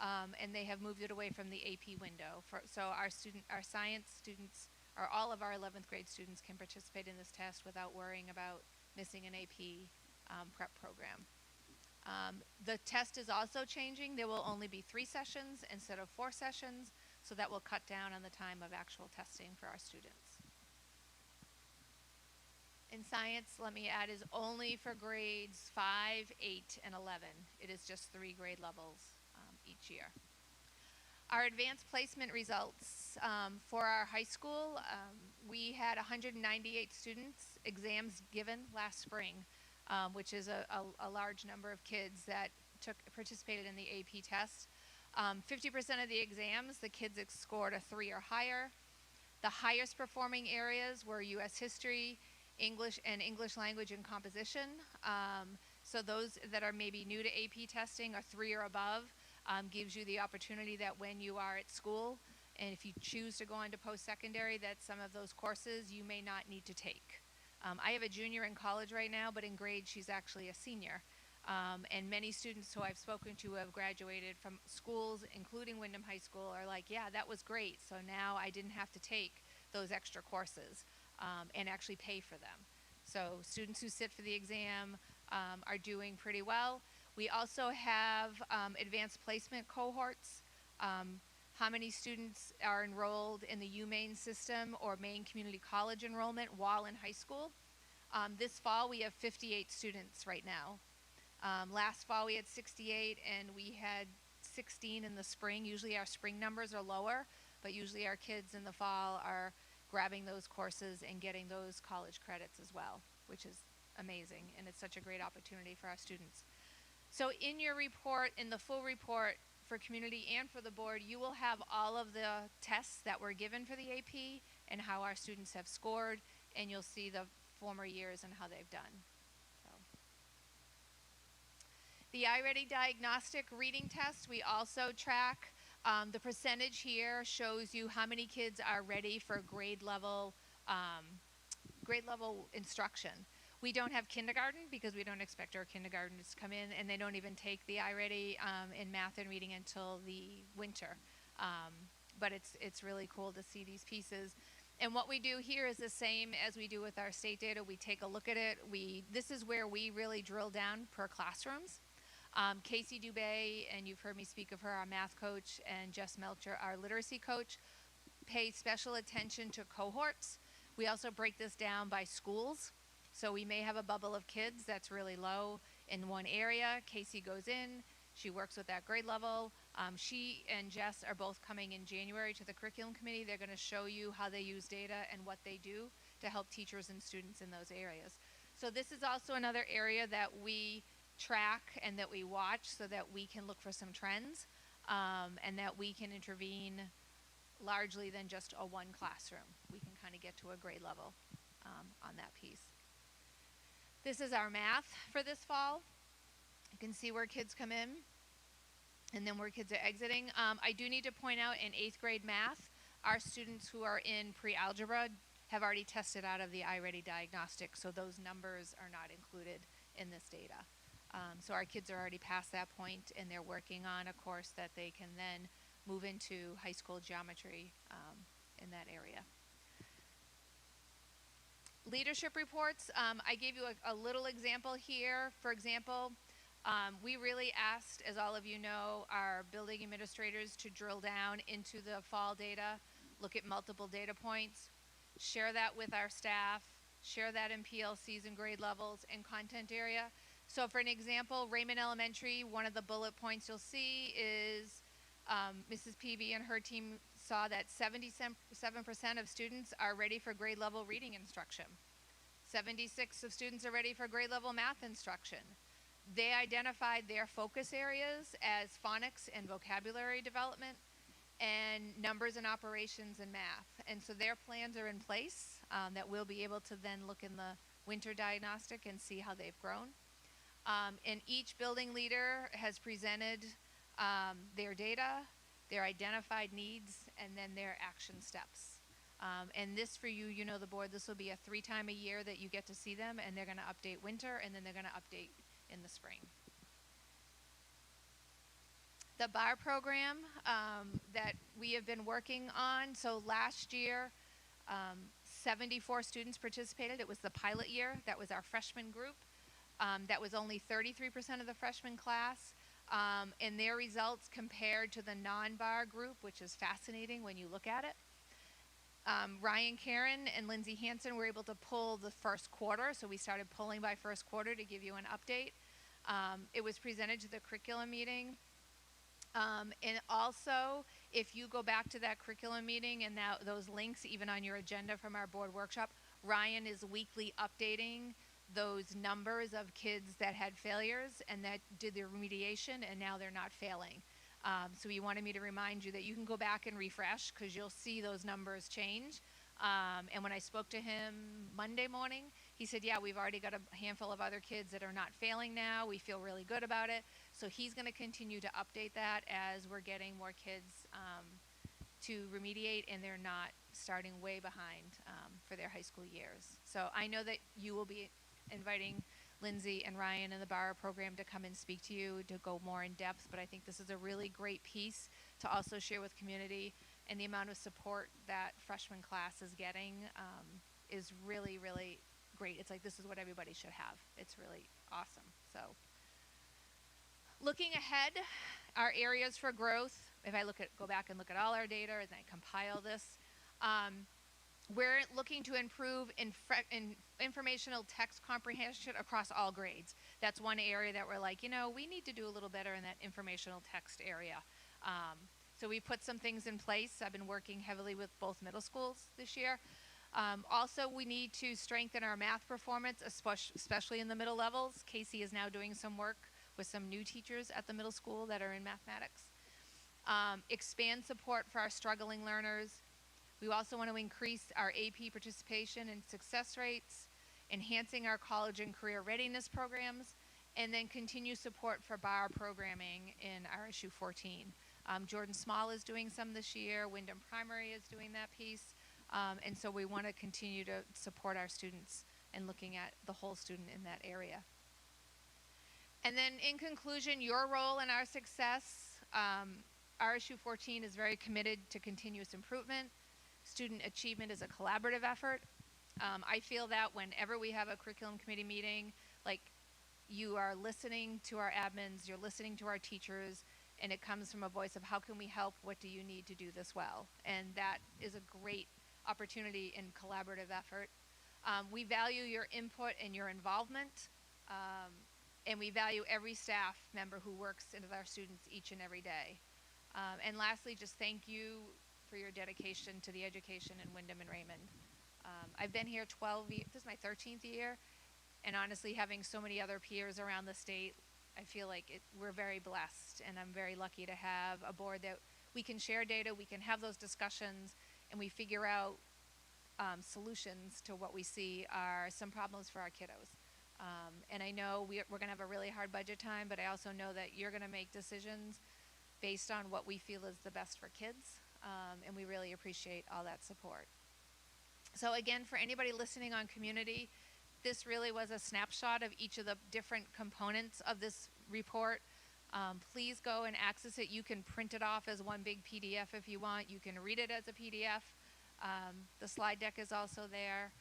and they have moved it away from the AP window. So our science students, or all of our 11th grade students, can participate in this test without worrying about missing an AP prep program. The test is also changing. There will only be 3 sessions instead of 4 sessions. So that will cut down on the time of actual testing for our students. In science, let me add, is only for grades 5, 8, and 11. It is just 3 grade levels each year. Our advanced placement results for our high school, we had 198 students exams given last spring, which is a large number of kids that participated in the AP test. 50% of the exams, the kids scored a 3 or higher. The highest performing areas were U.S. history, English, and English language and composition. So those that are maybe new to AP testing are 3 or above, gives you the opportunity that when you are at school, and if you choose to go on to post-secondary, that some of those courses you may not need to take. I have a junior in college right now, but in grade she's actually a senior. And many students who I've spoken to who have graduated from schools, including Wyndham High School, are like, yeah, that was great. So now I didn't have to take those extra courses and actually pay for them. So students who sit for the exam are doing pretty well. We also have advanced placement cohorts. How many students are enrolled in the UMaine system or Maine Community College enrollment while in high school? This fall we have 58 students right now. Last fall we had 68 and we had 16 in the spring. Usually our spring numbers are lower, but usually our kids in the fall are grabbing those courses and getting those college credits as well, which is amazing, and it's such a great opportunity for our students. So in your report, in the full report for community and for the board, you will have all of the tests that were given for the AP and how our students have scored, and you'll see the former years and how they've done. So. The iReady diagnostic reading test, we also track. The percentage here shows you how many kids are ready for grade level instruction. We don't have kindergarten because we don't expect our kindergartners to come in, and they don't even take the iReady in math and reading until the winter. But it's really cool to see these pieces. And what we do here is the same as we do with our state data. We take a look at it. This is where we really drill down per classrooms. Casey Dubé, and you've heard me speak of her, our math coach, and Jess Melcher, our literacy coach, pay special attention to cohorts. We also break this down by schools. So we may have a bubble of kids that's really low in one area. Casey goes in, she works with that grade level. She and Jess are both coming in January to the curriculum committee. They're going to show you how they use data and what they do to help teachers and students in those areas. So this is also another area that we track and that we watch so that we can look for some trends and that we can intervene largely than just a one classroom. We can kind of get to a grade level on that piece. This is our math for this fall. You can see where kids come in and then where kids are exiting. I do need to point out in 8th grade math, our students who are in pre-algebra have already tested out of the iReady diagnostic, so those numbers are not included in this data. So our kids are already past that point and they're working on a course that they can then move into high school geometry in that area. Leadership reports, I gave you a little example here. For example, we really asked, as all of you know, our building administrators to drill down into the fall data, look at multiple data points, share that with our staff, share that in PLCs and grade levels and content area. So for an example, Raymond Elementary, one of the bullet points you'll see is Mrs. Peavy and her team saw that 77% of students are ready for grade level reading instruction. 76% of students are ready for grade level math instruction. They identified their focus areas as phonics and vocabulary development and numbers and operations and math. And so their plans are in place that we'll be able to then look in the winter diagnostic and see how they've grown. And each building leader has presented their data, their identified needs, and then their action steps. And this for you, you know the board, this will be a 3 times a year that you get to see them, and they're going to update winter, and then they're going to update in the spring. The BAR program that we have been working on, so last year, 74 students participated. It was the pilot year. That was our freshman group. That was only 33% of the freshman class. And their results compared to the non-BAR group, which is fascinating when you look at it. Ryan Karen and Lindsay Hansen were able to pull the first quarter, so we started pulling by first quarter to give you an update. It was presented to the curriculum meeting. And also, if you go back to that curriculum meeting and those links, even on your agenda from our board workshop, Ryan is weekly updating those numbers of kids that had failures and that did their remediation and now they're not failing. So he wanted me to remind you that you can go back and refresh because you'll see those numbers change. And when I spoke to him Monday morning, he said, yeah, we've already got a handful of other kids that are not failing now. We feel really good about it. So he's going to continue to update that as we're getting more kids to remediate, and they're not starting way behind for their high school years. So I know that you will be inviting Lindsay and Ryan in the BARA program to come and speak to you to go more in depth, but I think this is a really great piece to also share with community, and the amount of support that freshman class is getting is really, really great. It's like, this is what everybody should have. It's really awesome. So looking ahead, our areas for growth, if I go back and look at all our data and I compile this, we're looking to improve informational text comprehension across all grades. That's one area that we're like, we need to do a little better in that informational text area. So we put some things in place. I've been working heavily with both middle schools this year. Also, we need to strengthen our math performance, especially in the middle levels. Casey is now doing some work with some new teachers at the middle school that are in mathematics. Expand support for our struggling learners. We also want to increase our AP participation and success rates, enhancing our college and career readiness programs, and then continue support for BAR programming in RSU14. Jordan Small is doing some this year. Wyndham Primary is doing that piece. And so we want to continue to support our students and looking at the whole student in that area. And then in conclusion, your role in our success, RSU14 is very committed to continuous improvement. Student achievement is a collaborative effort. I feel that whenever we have a curriculum committee meeting, like, you are listening to our admins, you're listening to our teachers, and it comes from a voice of how can we help, what do you need to do this well? And that is a great opportunity and collaborative effort. We value your input and your involvement, and we value every staff member who works with our students each and every day. And lastly, just thank you for your dedication to the education in Wyndham and Raymond. I've been here 12 years, this is my 13th year, and honestly, having so many other peers around the state, I feel like we're very blessed, and I'm very lucky to have a board that we can share data, we can have those discussions, and we figure out solutions to what we see are some problems for our kiddos. And I know we're going to have a really hard budget time, but I also know that you're going to make decisions based on what we feel is the best for kids, and we really appreciate all that support. So again, for anybody listening on community, this really was a snapshot of each of the different components of this report. Please go and access it. You can print it off as one big PDF if you want. You can read it as a PDF. The slide deck is also there,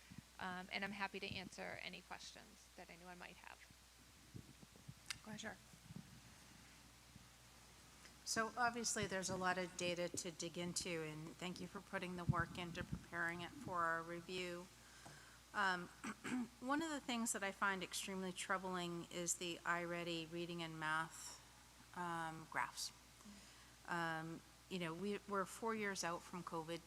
and I'm happy to answer any questions that anyone might have. Go ahead, sure. So obviously, there's a lot of data to dig into, and thank you for putting the work into preparing it for our review. One of the things that I find extremely troubling is the iReady reading and math graphs. We're 4 years out from COVID,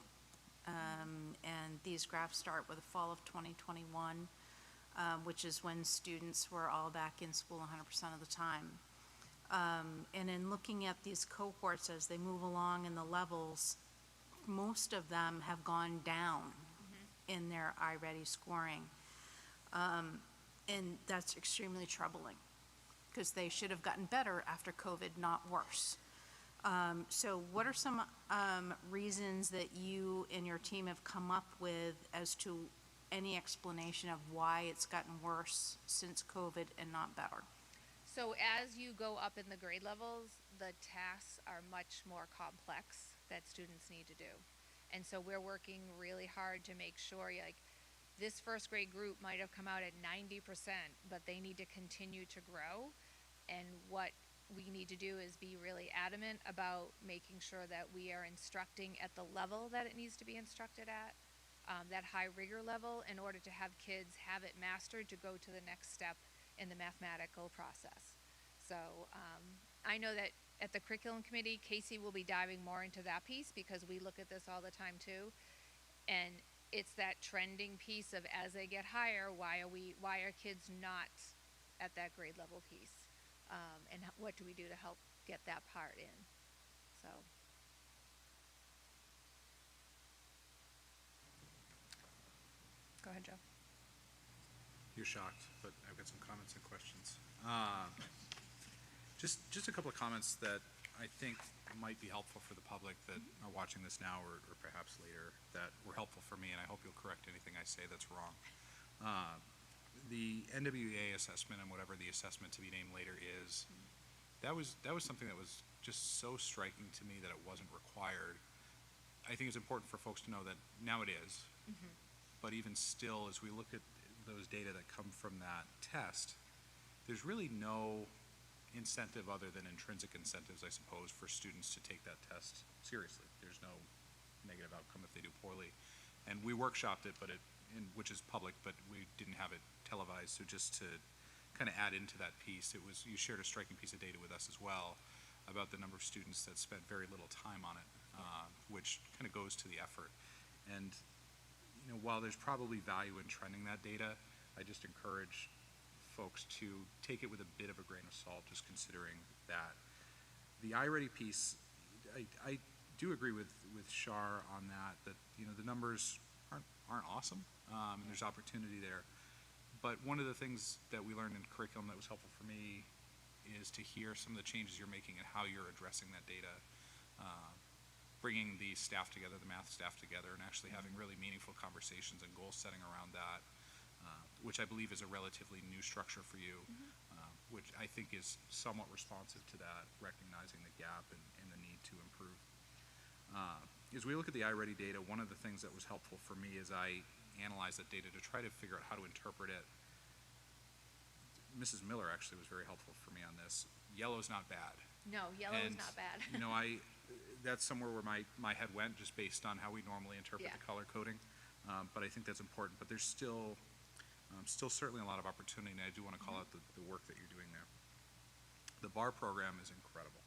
and these graphs start with the fall of 2021, which is when students were all back in school 100% of the time. And in looking at these cohorts as they move along in the levels, most of them have gone down in their iReady scoring. And that's extremely troubling because they should have gotten better after COVID, not worse. So what are some reasons that you and your team have come up with as to any explanation of why it's gotten worse since COVID and not better? So as you go up in the grade levels, the tasks are much more complex that students need to do. And so we're working really hard to make sure, like, this first grade group might have come out at 90%, but they need to continue to grow. And what we need to do is be really adamant about making sure that we are instructing at the level that it needs to be instructed at, that high rigor level, in order to have kids have it mastered to go to the next step in the mathematical process. So I know that at the curriculum committee, Casey will be diving more into that piece because we look at this all the time too. And it's that trending piece of, as they get higher, why are kids not at that grade level piece? And what do we do to help get that part in? So. Go ahead, Joe. You're shocked, but I've got some comments and questions. Just a couple of comments that I think might be helpful for the public that are watching this now or perhaps later, that were helpful for me, and I hope you'll correct anything I say that's wrong. The NWEA assessment, and whatever the assessment to be named later is, that was something that was just so striking to me that it wasn't required. I think it's important for folks to know that now it is. But even still, as we look at those data that come from that test, there's really no incentive other than intrinsic incentives, I suppose, for students to take that test seriously. There's no negative outcome if they do poorly. And we workshopped it, which is public, but we didn't have it televised. So just to kind of add into that piece, you shared a striking piece of data with us as well about the number of students that spent very little time on it, which kind of goes to the effort. And while there's probably value in trending that data, I just encourage folks to take it with a bit of a grain of salt, just considering that. The iReady piece, I do agree with Shar on that the numbers aren't awesome, and there's opportunity there. But one of the things that we learned in curriculum that was helpful for me is to hear some of the changes you're making and how you're addressing that data, bringing the staff together, the math staff together, and actually having really meaningful conversations and goal setting around that, which I believe is a relatively new structure for you, which I think is somewhat responsive to that, recognizing the gap and the need to improve. As we look at the iReady data, one of the things that was helpful for me as I analyzed that data to try to figure out how to interpret it, Mrs. Miller actually was very helpful for me on this. Yellow's not bad. No, yellow is not bad. That's somewhere where my head went, just based on how we normally interpret the color coding. But I think that's important. But there's still certainly a lot of opportunity, and I do want to call out the work that you're doing there. The BAR program is incredible.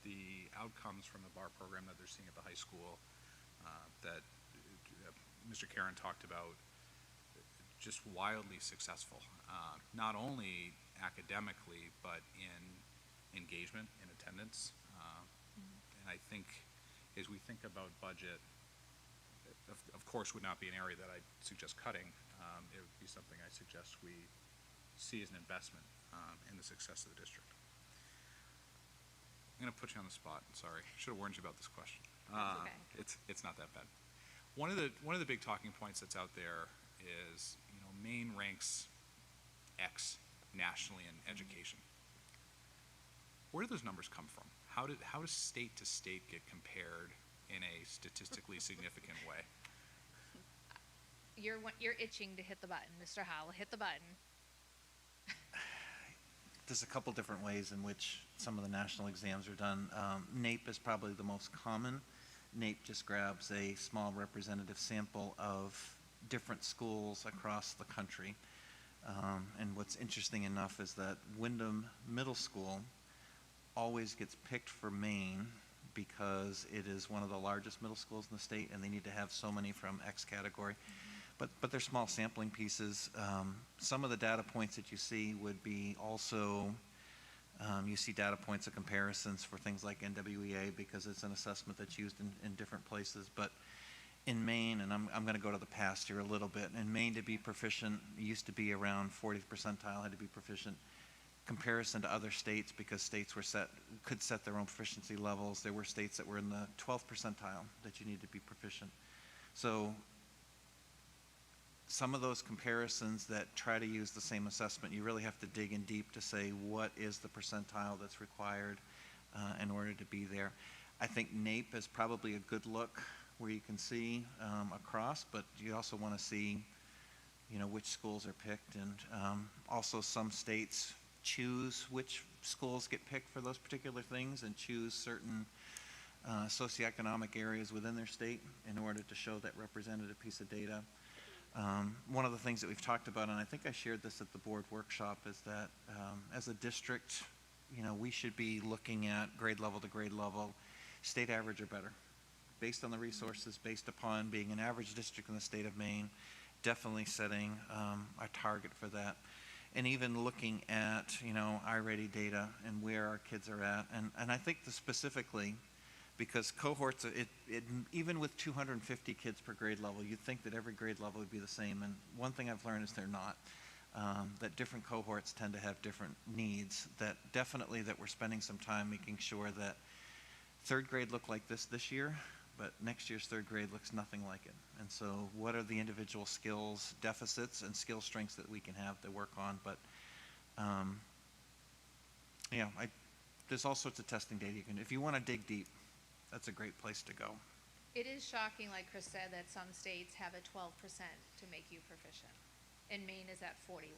The outcomes from the BAR program that they're seeing at the high school that Mr. Karen talked about, just wildly successful, not only academically, but in engagement, in attendance. And I think as we think about budget, of course would not be an area that I'd suggest cutting. It would be something I suggest we see as an investment in the success of the district. I'm going to put you on the spot. Sorry, I should have warned you about this question. Okay. It's not that bad. One of the big talking points that's out there is Maine ranks X nationally in education. Where do those numbers come from? How does state to state get compared in a statistically significant way? You're itching to hit the button, Mr. Howell. Hit the button. There's a couple different ways in which some of the national exams are done. NAEP is probably the most common. NAEP just grabs a small representative sample of different schools across the country. And what's interesting enough is that Wyndham Middle School always gets picked for Maine because it is one of the largest middle schools in the state, and they need to have so many from X category. But they're small sampling pieces. Some of the data points that you see would be also, you see data points of comparisons for things like NWEA because it's an assessment that's used in different places. But in Maine, and I'm going to go to the past here a little bit, in Maine to be proficient, used to be around 40th percentile, had to be proficient. Comparison to other states, because states could set their own proficiency levels. There were states that were in the 12th percentile that you need to be proficient. So some of those comparisons that try to use the same assessment, you really have to dig in deep to say what is the percentile that's required in order to be there. I think NAEP is probably a good look where you can see across, but you also want to see, which schools are picked, and also some states choose which schools get picked for those particular things and choose certain socioeconomic areas within their state in order to show that representative piece of data. One of the things that we've talked about, and I think I shared this at the board workshop, is that as a district, we should be looking at grade level to grade level, state average or better, based on the resources, based upon being an average district in the state of Maine, definitely setting a target for that. And even looking at, iReady data and where our kids are at. And I think specifically, because cohorts, even with 250 kids per grade level, you'd think that every grade level would be the same. And one thing I've learned is they're not. that different cohorts tend to have different needs, that definitely that we're spending some time making sure that third grade looked like this year, but next year's third grade looks nothing like it. And so what are the individual skills deficits and skill strengths that we can have to work on? But there's all sorts of testing data you can, if you want to dig deep, that's a great place to go. It is shocking, like Chris said, that some states have a 12% to make you proficient, and Maine is at 41.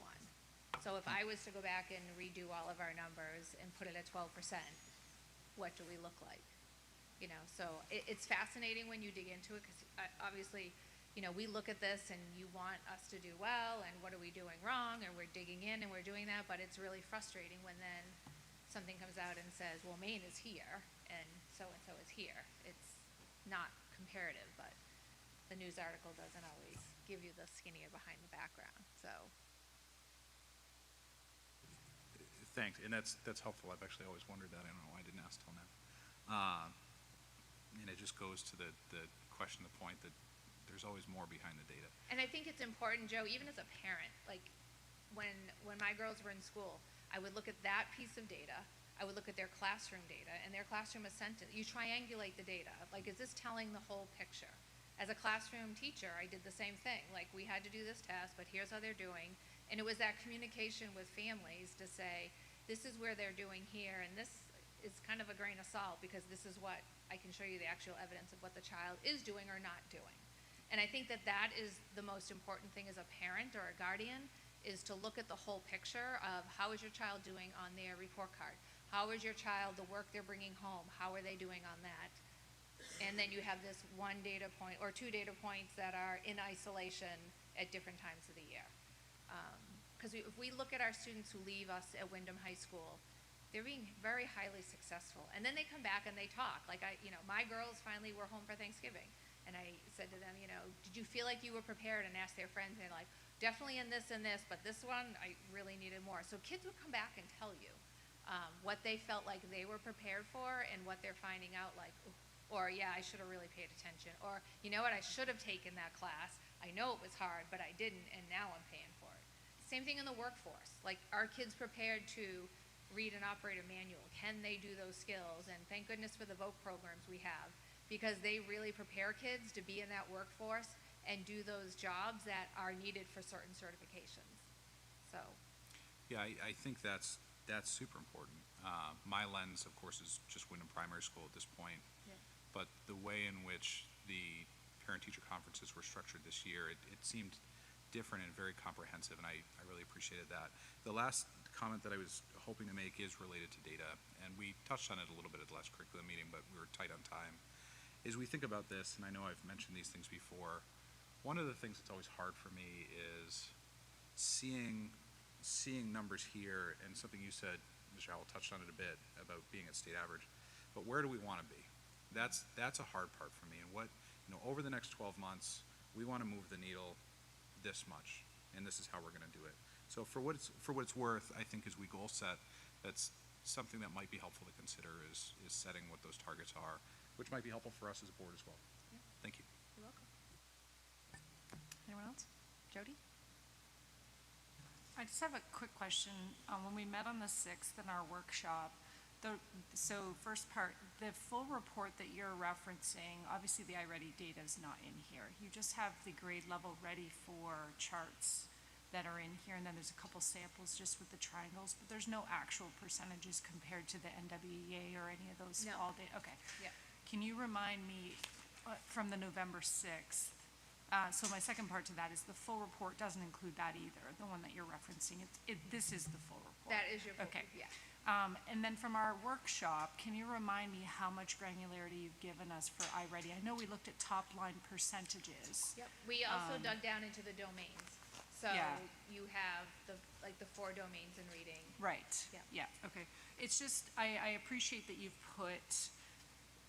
So if I was to go back and redo all of our numbers and put it at 12%, what do we look like? You know, so it's fascinating when you dig into it, because obviously, you know, we look at this and you want us to do well, and what are we doing wrong, and we're digging in and we're doing that, but it's really frustrating when then something comes out and says, well, Maine is here and so is here. It's not comparative, but the news article doesn't always give you the skinnier behind the background, so. Thanks, and that's helpful. I've actually always wondered that. I don't know why I didn't ask till now. And it just goes to the question, the point that there's always more behind the data. And I think it's important, Joe, even as a parent, like when my girls were in school, I would look at that piece of data, I would look at their classroom data, and their classroom assessment, you triangulate the data. Like, is this telling the whole picture? As a classroom teacher, I did the same thing. Like, we had to do this test, but here's how they're doing. And it was that communication with families to say, this is where they're doing here, and this is kind of a grain of salt, because this is what I can show you the actual evidence of what the child is doing or not doing. And I think that that is the most important thing as a parent or a guardian, is to look at the whole picture of how is your child doing on their report card? How is your child, the work they're bringing home, how are they doing on that? And then you have this one data point or two data points that are in isolation at different times of the year. Because if we look at our students who leave us at Wyndham High School, they're being very highly successful. And then they come back and they talk. Like, my girls finally were home for Thanksgiving. And I said to them, did you feel like you were prepared? And asked their friends, and they're like, definitely in this and this, but this one, I really needed more. So kids would come back and tell you what they felt like they were prepared for and what they're finding out, like, or yeah, I should have really paid attention. Or, you know what, I should have taken that class. I know it was hard, but I didn't, and now I'm paying for it. Same thing in the workforce. Like, are kids prepared to read and operate a manual? Can they do those skills? And thank goodness for the VOC programs we have, because they really prepare kids to be in that workforce and do those jobs that are needed for certain certifications. So. Yeah, I think that's super important. My lens, of course, is just Wyndham Primary School at this point. Yeah. But the way in which the parent-teacher conferences were structured this year, it seemed different and very comprehensive, and I really appreciated that. The last comment that I was hoping to make is related to data, and we touched on it a little bit at the last curriculum meeting, but we were tight on time. As we think about this, and I know I've mentioned these things before, one of the things that's always hard for me is seeing numbers here, and something you said, Mr. Howell touched on it a bit, about being at state average, but where do we want to be? That's a hard part for me, and over the next 12 months, we want to move the needle this much, and this is how we're going to do it. So for what it's worth, I think as we goal set, that's something that might be helpful to consider is setting what those targets are, which might be helpful for us as a board as well. Yeah. Thank you. You're welcome. Anyone else? Jody? I just have a quick question. When we met on the 6th in our workshop, so first part, the full report that you're referencing, obviously the iReady data is not in here. You just have the grade level ready for charts that are in here, and then there's a couple samples just with the triangles, but there's no actual percentages compared to the NWEA or any of those No. fall data. Okay. Yeah. Can you remind me from the November 6th? So my second part to that is the full report doesn't include that either, the one that you're referencing. This is the full report. That is your full, Okay. yeah. And then from our workshop, can you remind me how much granularity you've given us for iReady? I know we looked at top line percentages. Yep. We also dug down into the domains. So Yeah. you have the 4 domains in reading. Right. Yeah. Yeah, okay. It's just, I appreciate that you've put,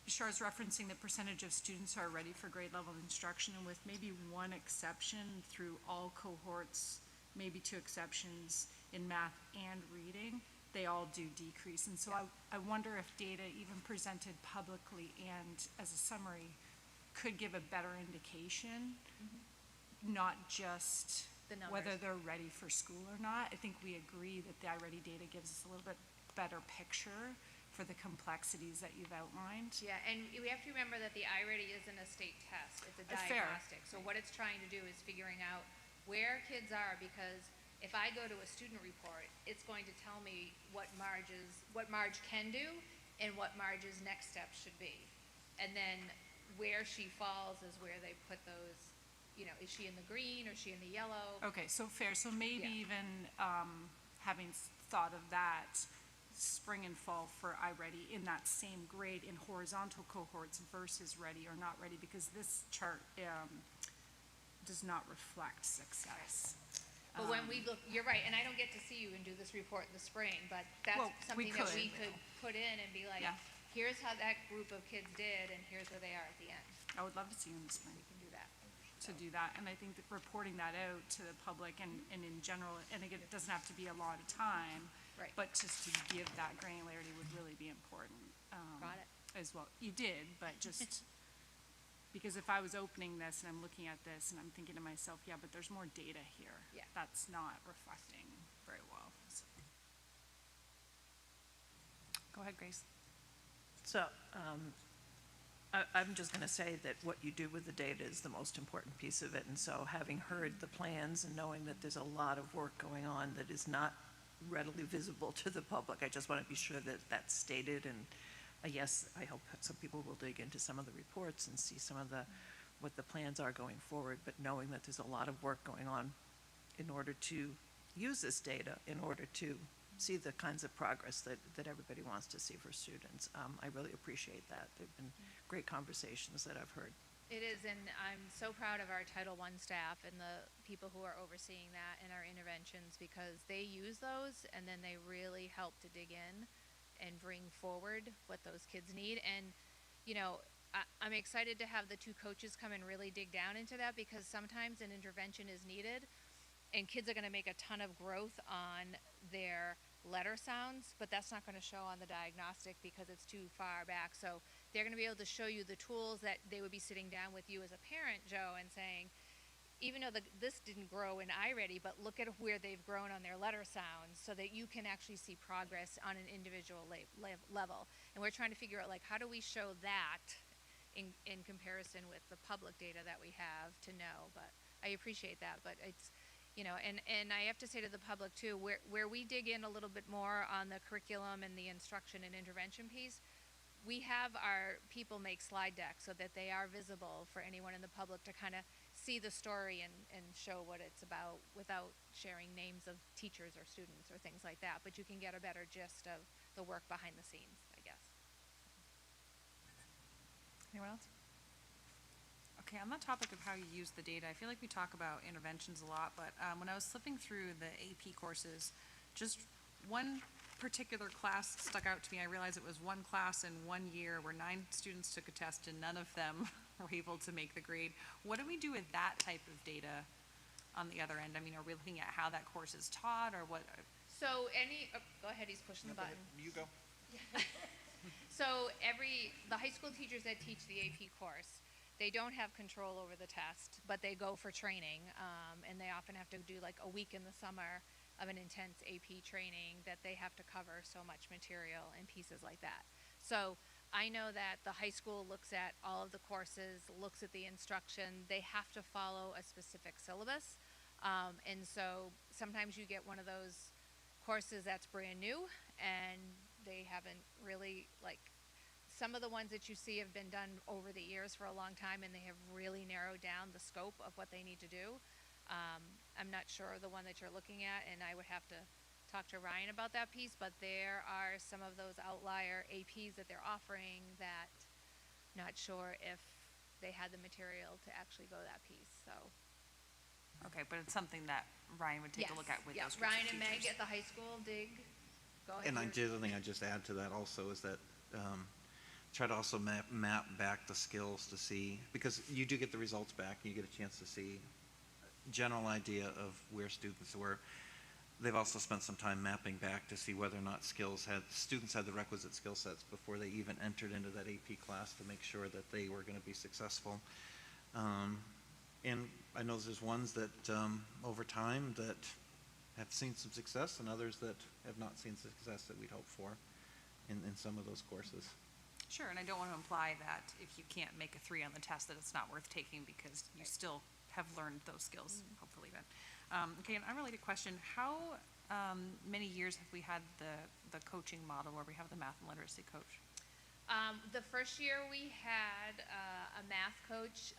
Char's referencing the percentage of students who are ready for grade level instruction, and with maybe one exception through all cohorts, maybe 2 exceptions in math and reading, they all do decrease. And so I wonder if data even presented publicly and as a summary could give a better indication, not just the numbers. whether they're ready for school or not. I think we agree that the iReady data gives us a little bit better picture for the complexities that you've outlined. Yeah, and we have to remember that the iReady isn't a state test, it's a Fair. diagnostic. So what it's trying to do is figuring out where kids are, because if I go to a student report, it's going to tell me what Marge can do and what Marge's next steps should be. And then where she falls is where they put those, is she in the green or is she in the yellow? Okay, so fair, so maybe Yeah. even having thought of that, spring and fall for iReady in that same grade in horizontal cohorts versus ready or not ready, because this chart does not reflect success. But when we look, you're right, and I don't get to see you and do this report in the spring, but that's Well, we something that we could. could put in and be like, Yeah. here's how that group of kids did, and here's where they are at the end. I would love to see you in the spring We can do that. to do that, and I think that reporting that out to the public and in general, and again, it doesn't have to be a lot of time, Right. but just to give that granularity would really be important. Got it. As well. You did, but just, because if I was opening this and I'm looking at this and I'm thinking to myself, yeah, but there's more data here. Yeah. That's not reflecting very well. So. Go ahead, Grace. So, I'm just going to say that what you do with the data is the most important piece of it. And so having heard the plans and knowing that there's a lot of work going on that is not readily visible to the public, I just want to be sure that that's stated. And yes, I hope some people will dig into some of the reports and see some of what the plans are going forward, but knowing that there's a lot of work going on in order to use this data, in order to see the kinds of progress that everybody wants to see for students. I really appreciate that. They've been great conversations that I've heard. It is, and I'm so proud of our Title I staff and the people who are overseeing that and our interventions, because they use those and then they really help to dig in and bring forward what those kids need. And, I'm excited to have the two coaches come and really dig down into that, because sometimes an intervention is needed and kids are going to make a ton of growth on their letter sounds, but that's not going to show on the diagnostic because it's too far back. So they're going to be able to show you the tools that they would be sitting down with you as a parent, Joe, and saying, even though this didn't grow in iReady, but look at where they've grown on their letter sounds, so that you can actually see progress on an individual level. And we're trying to figure out, how do we show that in comparison with the public data that we have to know. But I appreciate that, but it's, and I have to say to the public too, where we dig in a little bit more on the curriculum and the instruction and intervention piece, we have our people make slide decks so that they are visible for anyone in the public to kind of see the story and show what it's about without sharing names of teachers or students or things like that. But you can get a better gist of the work behind the scenes, I guess. Anyone else? Okay, on the topic of how you use the data, I feel like we talk about interventions a lot, but when I was flipping through the AP courses, just one particular class stuck out to me. I realized it was one class in 1 year where 9 students took a test and none of them were able to make the grade. What do we do with that type of data on the other end? I mean, are we looking at how that course is taught, or what? So go ahead, he's pushing the button. You go. So the high school teachers that teach the AP course, they don't have control over the test, but they go for training, and they often have to do like a week in the summer of an intense AP training that they have to cover so much material and pieces like that. So I know that the high school looks at all of the courses, looks at the instruction. They have to follow a specific syllabus, and so sometimes you get one of those courses that's brand new and they haven't really, some of the ones that you see have been done over the years for a long time, and they have really narrowed down the scope of what they need to do. I'm not sure the one that you're looking at, and I would have to talk to Ryan about that piece, but there are some of those outlier APs that they're offering that not sure if they had the material to actually go that piece, so. Okay, but it's something that Ryan would take a look at with those groups of Ryan and Meg teachers. at the high school dig. Go ahead. And the other thing I just add to that also is that try to also map back the skills to see, because you do get the results back, and you get a chance to see a general idea of where students were. They've also spent some time mapping back to see whether or not students had the requisite skill sets before they even entered into that AP class to make sure that they were going to be successful. And I know there's ones that, over time, that have seen some success, and others that have not seen success that we'd hope for in some of those courses. Sure, and I don't want to imply that if you can't make a 3 on the test, that it's not worth taking, because you still have learned those skills, hopefully, but. Okay, an unrelated question, how many years have we had the coaching model where we have the math and literacy coach? The first year we had a math coach,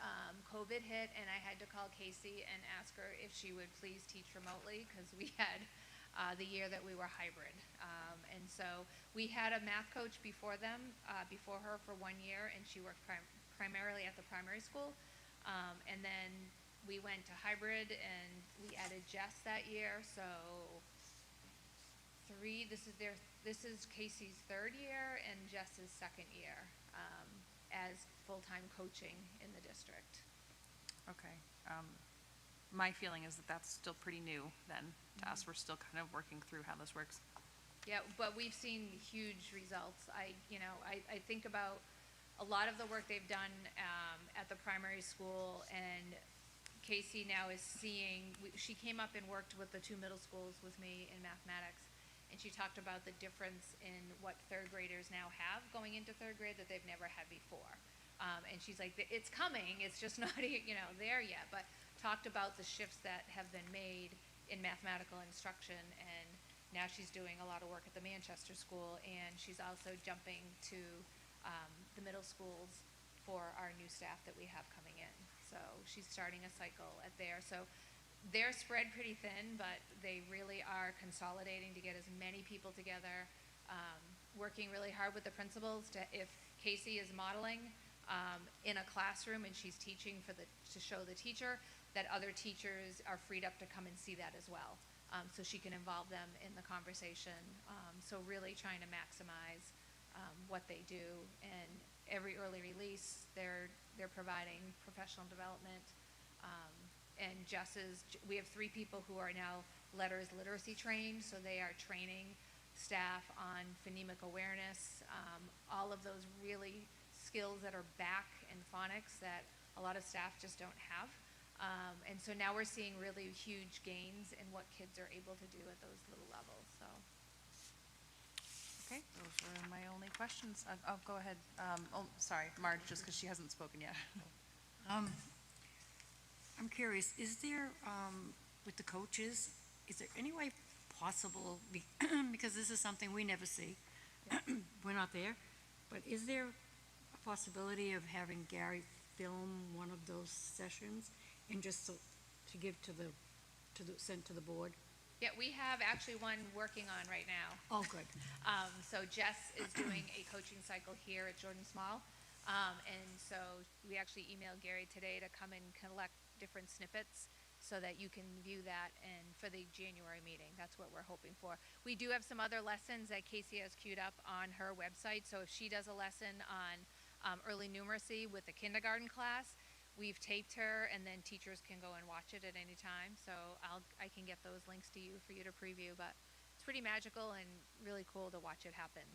COVID hit, and I had to call Casey and ask her if she would please teach remotely, because we had the year that we were hybrid. And so we had a math coach before her for 1 year, and she worked primarily at the primary school. And then we went to hybrid, and we added Jess that year, so this is Casey's 3rd year and Jess's 2nd year as full-time coaching in the district. Okay. My feeling is that that's still pretty new then to us. We're still kind of working through how this works. Yeah, but we've seen huge results. I think about a lot of the work they've done at the primary school, and Casey now is seeing, she came up and worked with the 2 middle schools with me in mathematics, and she talked about the difference in what 3rd graders now have going into 3rd grade that they've never had before. And she's like, it's coming, it's just not, there yet, but talked about the shifts that have been made in mathematical instruction, and now she's doing a lot of work at the Manchester school, and she's also jumping to the middle schools for our new staff that we have coming in. So she's starting a cycle at there. So they're spread pretty thin, but they really are consolidating to get as many people together, working really hard with the principals if Casey is modeling in a classroom and she's teaching to show the teacher, that other teachers are freed up to come and see that as well. So she can involve them in the conversation. So really trying to maximize what they do, and every early release they're providing professional development. And we have 3 people who are now letters literacy trained, so they are training staff on phonemic awareness, all of those really skills that are back in phonics that a lot of staff just don't have. And so now we're seeing really huge gains in what kids are able to do at those little levels, so. Okay, those were my only questions. I'll go ahead. Sorry, Marge, just because she hasn't spoken yet. I'm curious, is there, with the coaches, is there any way possible, because this is something we never see, we're not there, but is there a possibility of having Gary film one of those sessions and just to give send to the board? Yeah, we have actually one working on right now. Oh, good. So Jess is doing a coaching cycle here at Jordan Small. And so we actually emailed Gary today to come and collect different snippets so that you can view that and for the January meeting. That's what we're hoping for. We do have some other lessons that Casey has queued up on her website. So if she does a lesson on early numeracy with the kindergarten class, we've taped her, and then teachers can go and watch it at any time. So I can get those links to you for you to preview, but it's pretty magical and really cool to watch it happen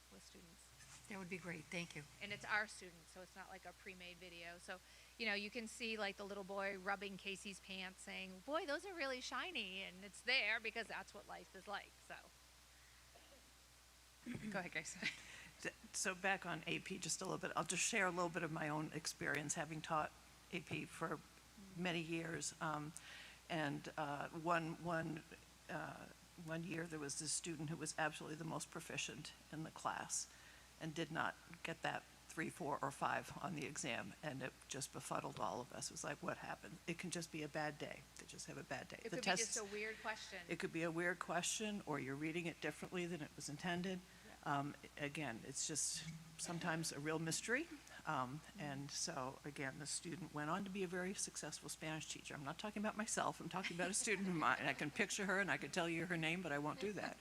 with students. That would be great, thank you. And it's our students, so it's not like a pre-made video. So, you can see like the little boy rubbing Casey's pants saying, boy, those are really shiny, and it's there because that's what life is like, so. Go ahead, Grace. So back on AP just a little bit, I'll just share a little bit of my own experience having taught AP for many years. And one year there was this student who was absolutely the most proficient in the class and did not get that 3, 4, or 5 on the exam, and it just befuddled all of us. It was like, what happened? It can just be a bad day. They just have a bad day. It could be just a weird question. It could be a weird question, or you're reading it differently than it was intended. Again, it's just sometimes a real mystery. And so, again, the student went on to be a very successful Spanish teacher. I'm not talking about myself. I'm talking about a student of mine. I can picture her and I can tell you her name, but I won't do that.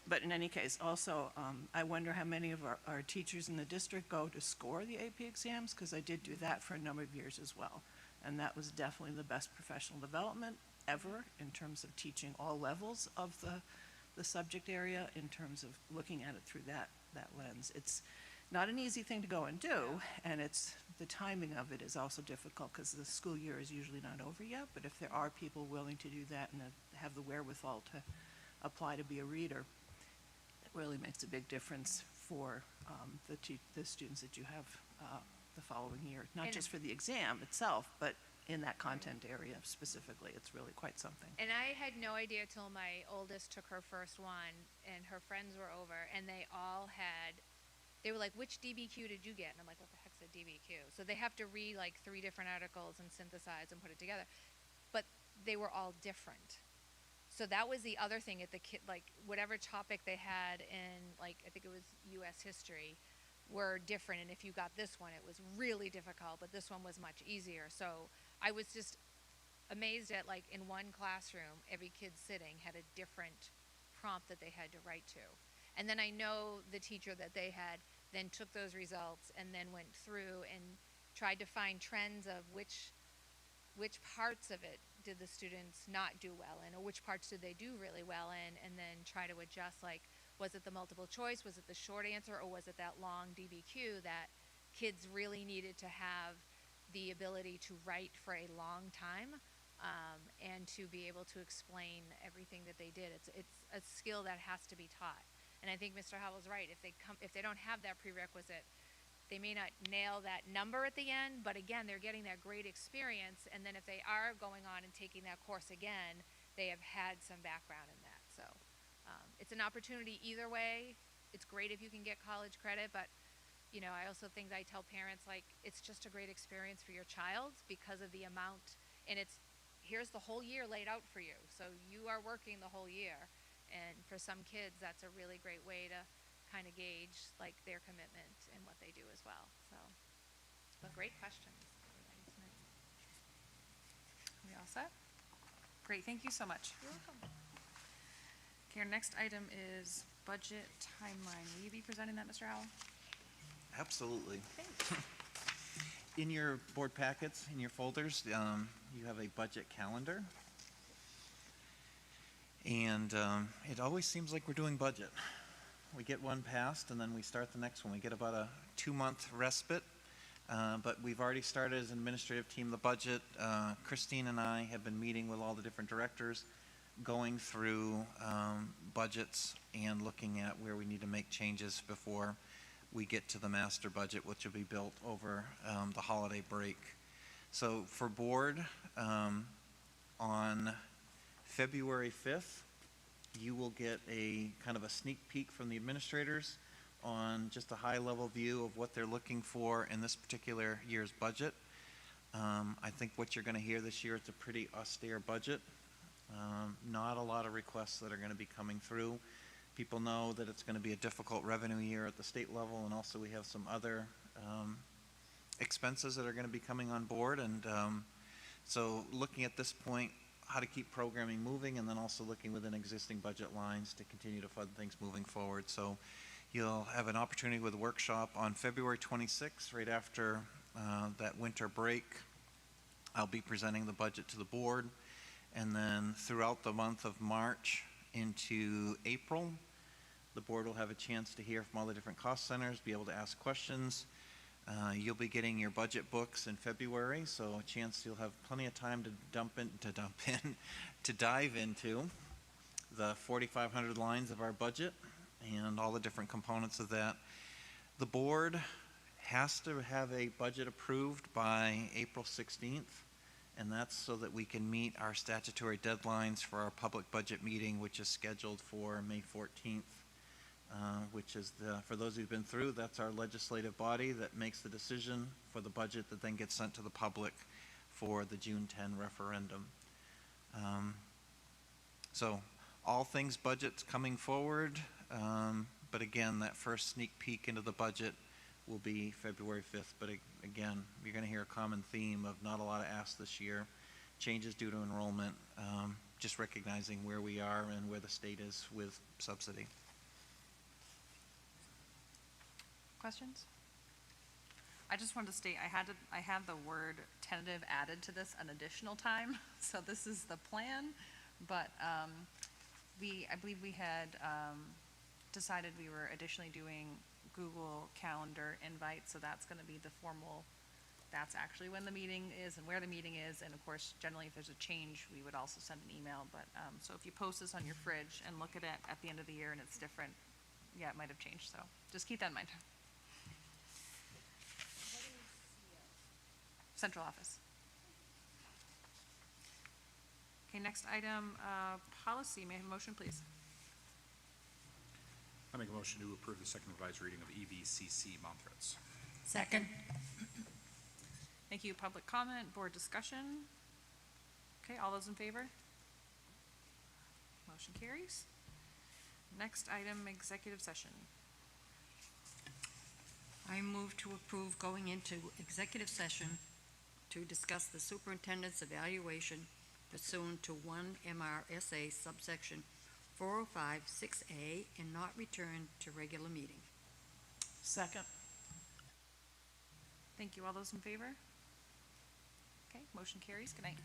But in any case, also, I wonder how many of our teachers in the district go to score the AP exams, because I did do that for a number of years as well. And that was definitely the best professional development ever in terms of teaching all levels of the subject area, in terms of looking at it through that lens. not an easy thing to go and do, and the timing of it is also difficult because the school year is usually not over yet, but if there are people willing to do that and have the wherewithal to apply to be a reader, it really makes a big difference for the students that you have the following year, not just for the exam itself, but in that content area specifically. It's really quite something. And I had no idea till my oldest took her first one, and her friends were over, and they were like, which DBQ did you get? And I'm like, what the heck's a DBQ? So they have to read like 3 different articles and synthesize and put it together. But they were all different. So that was the other thing at the kid, like whatever topic they had in, like, I think it was U.S. history, were different. And if you got this one, it was really difficult, but this one was much easier. So I was just amazed at, like, in one classroom, every kid sitting had a different prompt that they had to write to. And then I know the teacher that they had then took those results and then went through and tried to find trends of which parts of it did the students not do well in, or which parts did they do really well in, and then try to adjust, like, was it the multiple choice, was it the short answer, or was it that long DBQ that kids really needed to have the ability to write for a long time, and to be able to explain everything that they did. It's a skill that has to be taught. And I think Mr. Howell's right. If they don't have that prerequisite, they may not nail that number at the end, but again, they're getting that great experience. And then if they are going on and taking that course again, they have had some background in that. So it's an opportunity either way. It's great if you can get college credit, but I also think I tell parents, like, it's just a great experience for your child because of the amount, and here's the whole year laid out for you. So you are working the whole year. And for some kids, that's a really great way to kind of gauge, like, their commitment and what they do as well. So, but great questions. We all set? Great, thank you so much. You're welcome. Okay, our next item is budget timeline. Will you be presenting that, Mr. Howell? Absolutely. In your board packets, in your folders, you have a budget calendar. And it always seems like we're doing budget. We get one passed, and then we start the next one. We get about a 2-month respite, but we've already started as an administrative team the budget. Christine and I have been meeting with all the different directors, going through budgets and looking at where we need to make changes before we get to the master budget, which will be built over the holiday break. So for board, on February 5th, you will get a kind of a sneak peek from the administrators on just a high-level view of what they're looking for in this particular year's budget. I think what you're going to hear this year, it's a pretty austere budget. Not a lot of requests that are going to be coming through. People know that it's going to be a difficult revenue year at the state level, and also we have some other expenses that are going to be coming on board. And so looking at this point, how to keep programming moving, and then also looking within existing budget lines to continue to fund things moving forward. So you'll have an opportunity with a workshop on February 26th, right after that winter break. I'll be presenting the budget to the board, and then throughout the month of March into April, the board will have a chance to hear from all the different cost centers, be able to ask questions. You'll be getting your budget books in February, so a chance you'll have plenty of time to dive into the 4,500 lines of our budget and all the different components of that. The board has to have a budget approved by April 16th, and that's so that we can meet our statutory deadlines for our public budget meeting, which is scheduled for May 14th. Which is, for those who've been through, that's our legislative body that makes the decision for the budget that then gets sent to the public for the June 10 referendum. So all things budget's coming forward, but again, that first sneak peek into the budget will be February 5th. But again, you're going to hear a common theme of not a lot of asks this year, changes due to enrollment, just recognizing where we are and where the state is with subsidy. Questions? I just wanted to state, I had the word tentative added to this an additional time, so this is the plan, but I believe we had decided we were additionally doing Google Calendar invite, so that's gonna be the formal, that's actually when the meeting is and where the meeting is, and of course, generally, if there's a change, we would also send an email, but, so if you post this on your fridge and look at it at the end of the year and it's different, yeah, it might have changed, so just keep that in mind. Central office. Okay, next item, policy, may I have a motion, please? I make a motion to approve the second revised reading of EVCC mom threats. Second. Thank you. Public comment, board discussion? Okay, all those in favor? Motion carries. Next item, executive session. I move to approve going into executive session to discuss the superintendent's evaluation pursuant to 1 MRSA subsection 4056A and not return to regular meeting. Second. Thank you. All those in favor? Okay, motion carries. Good night.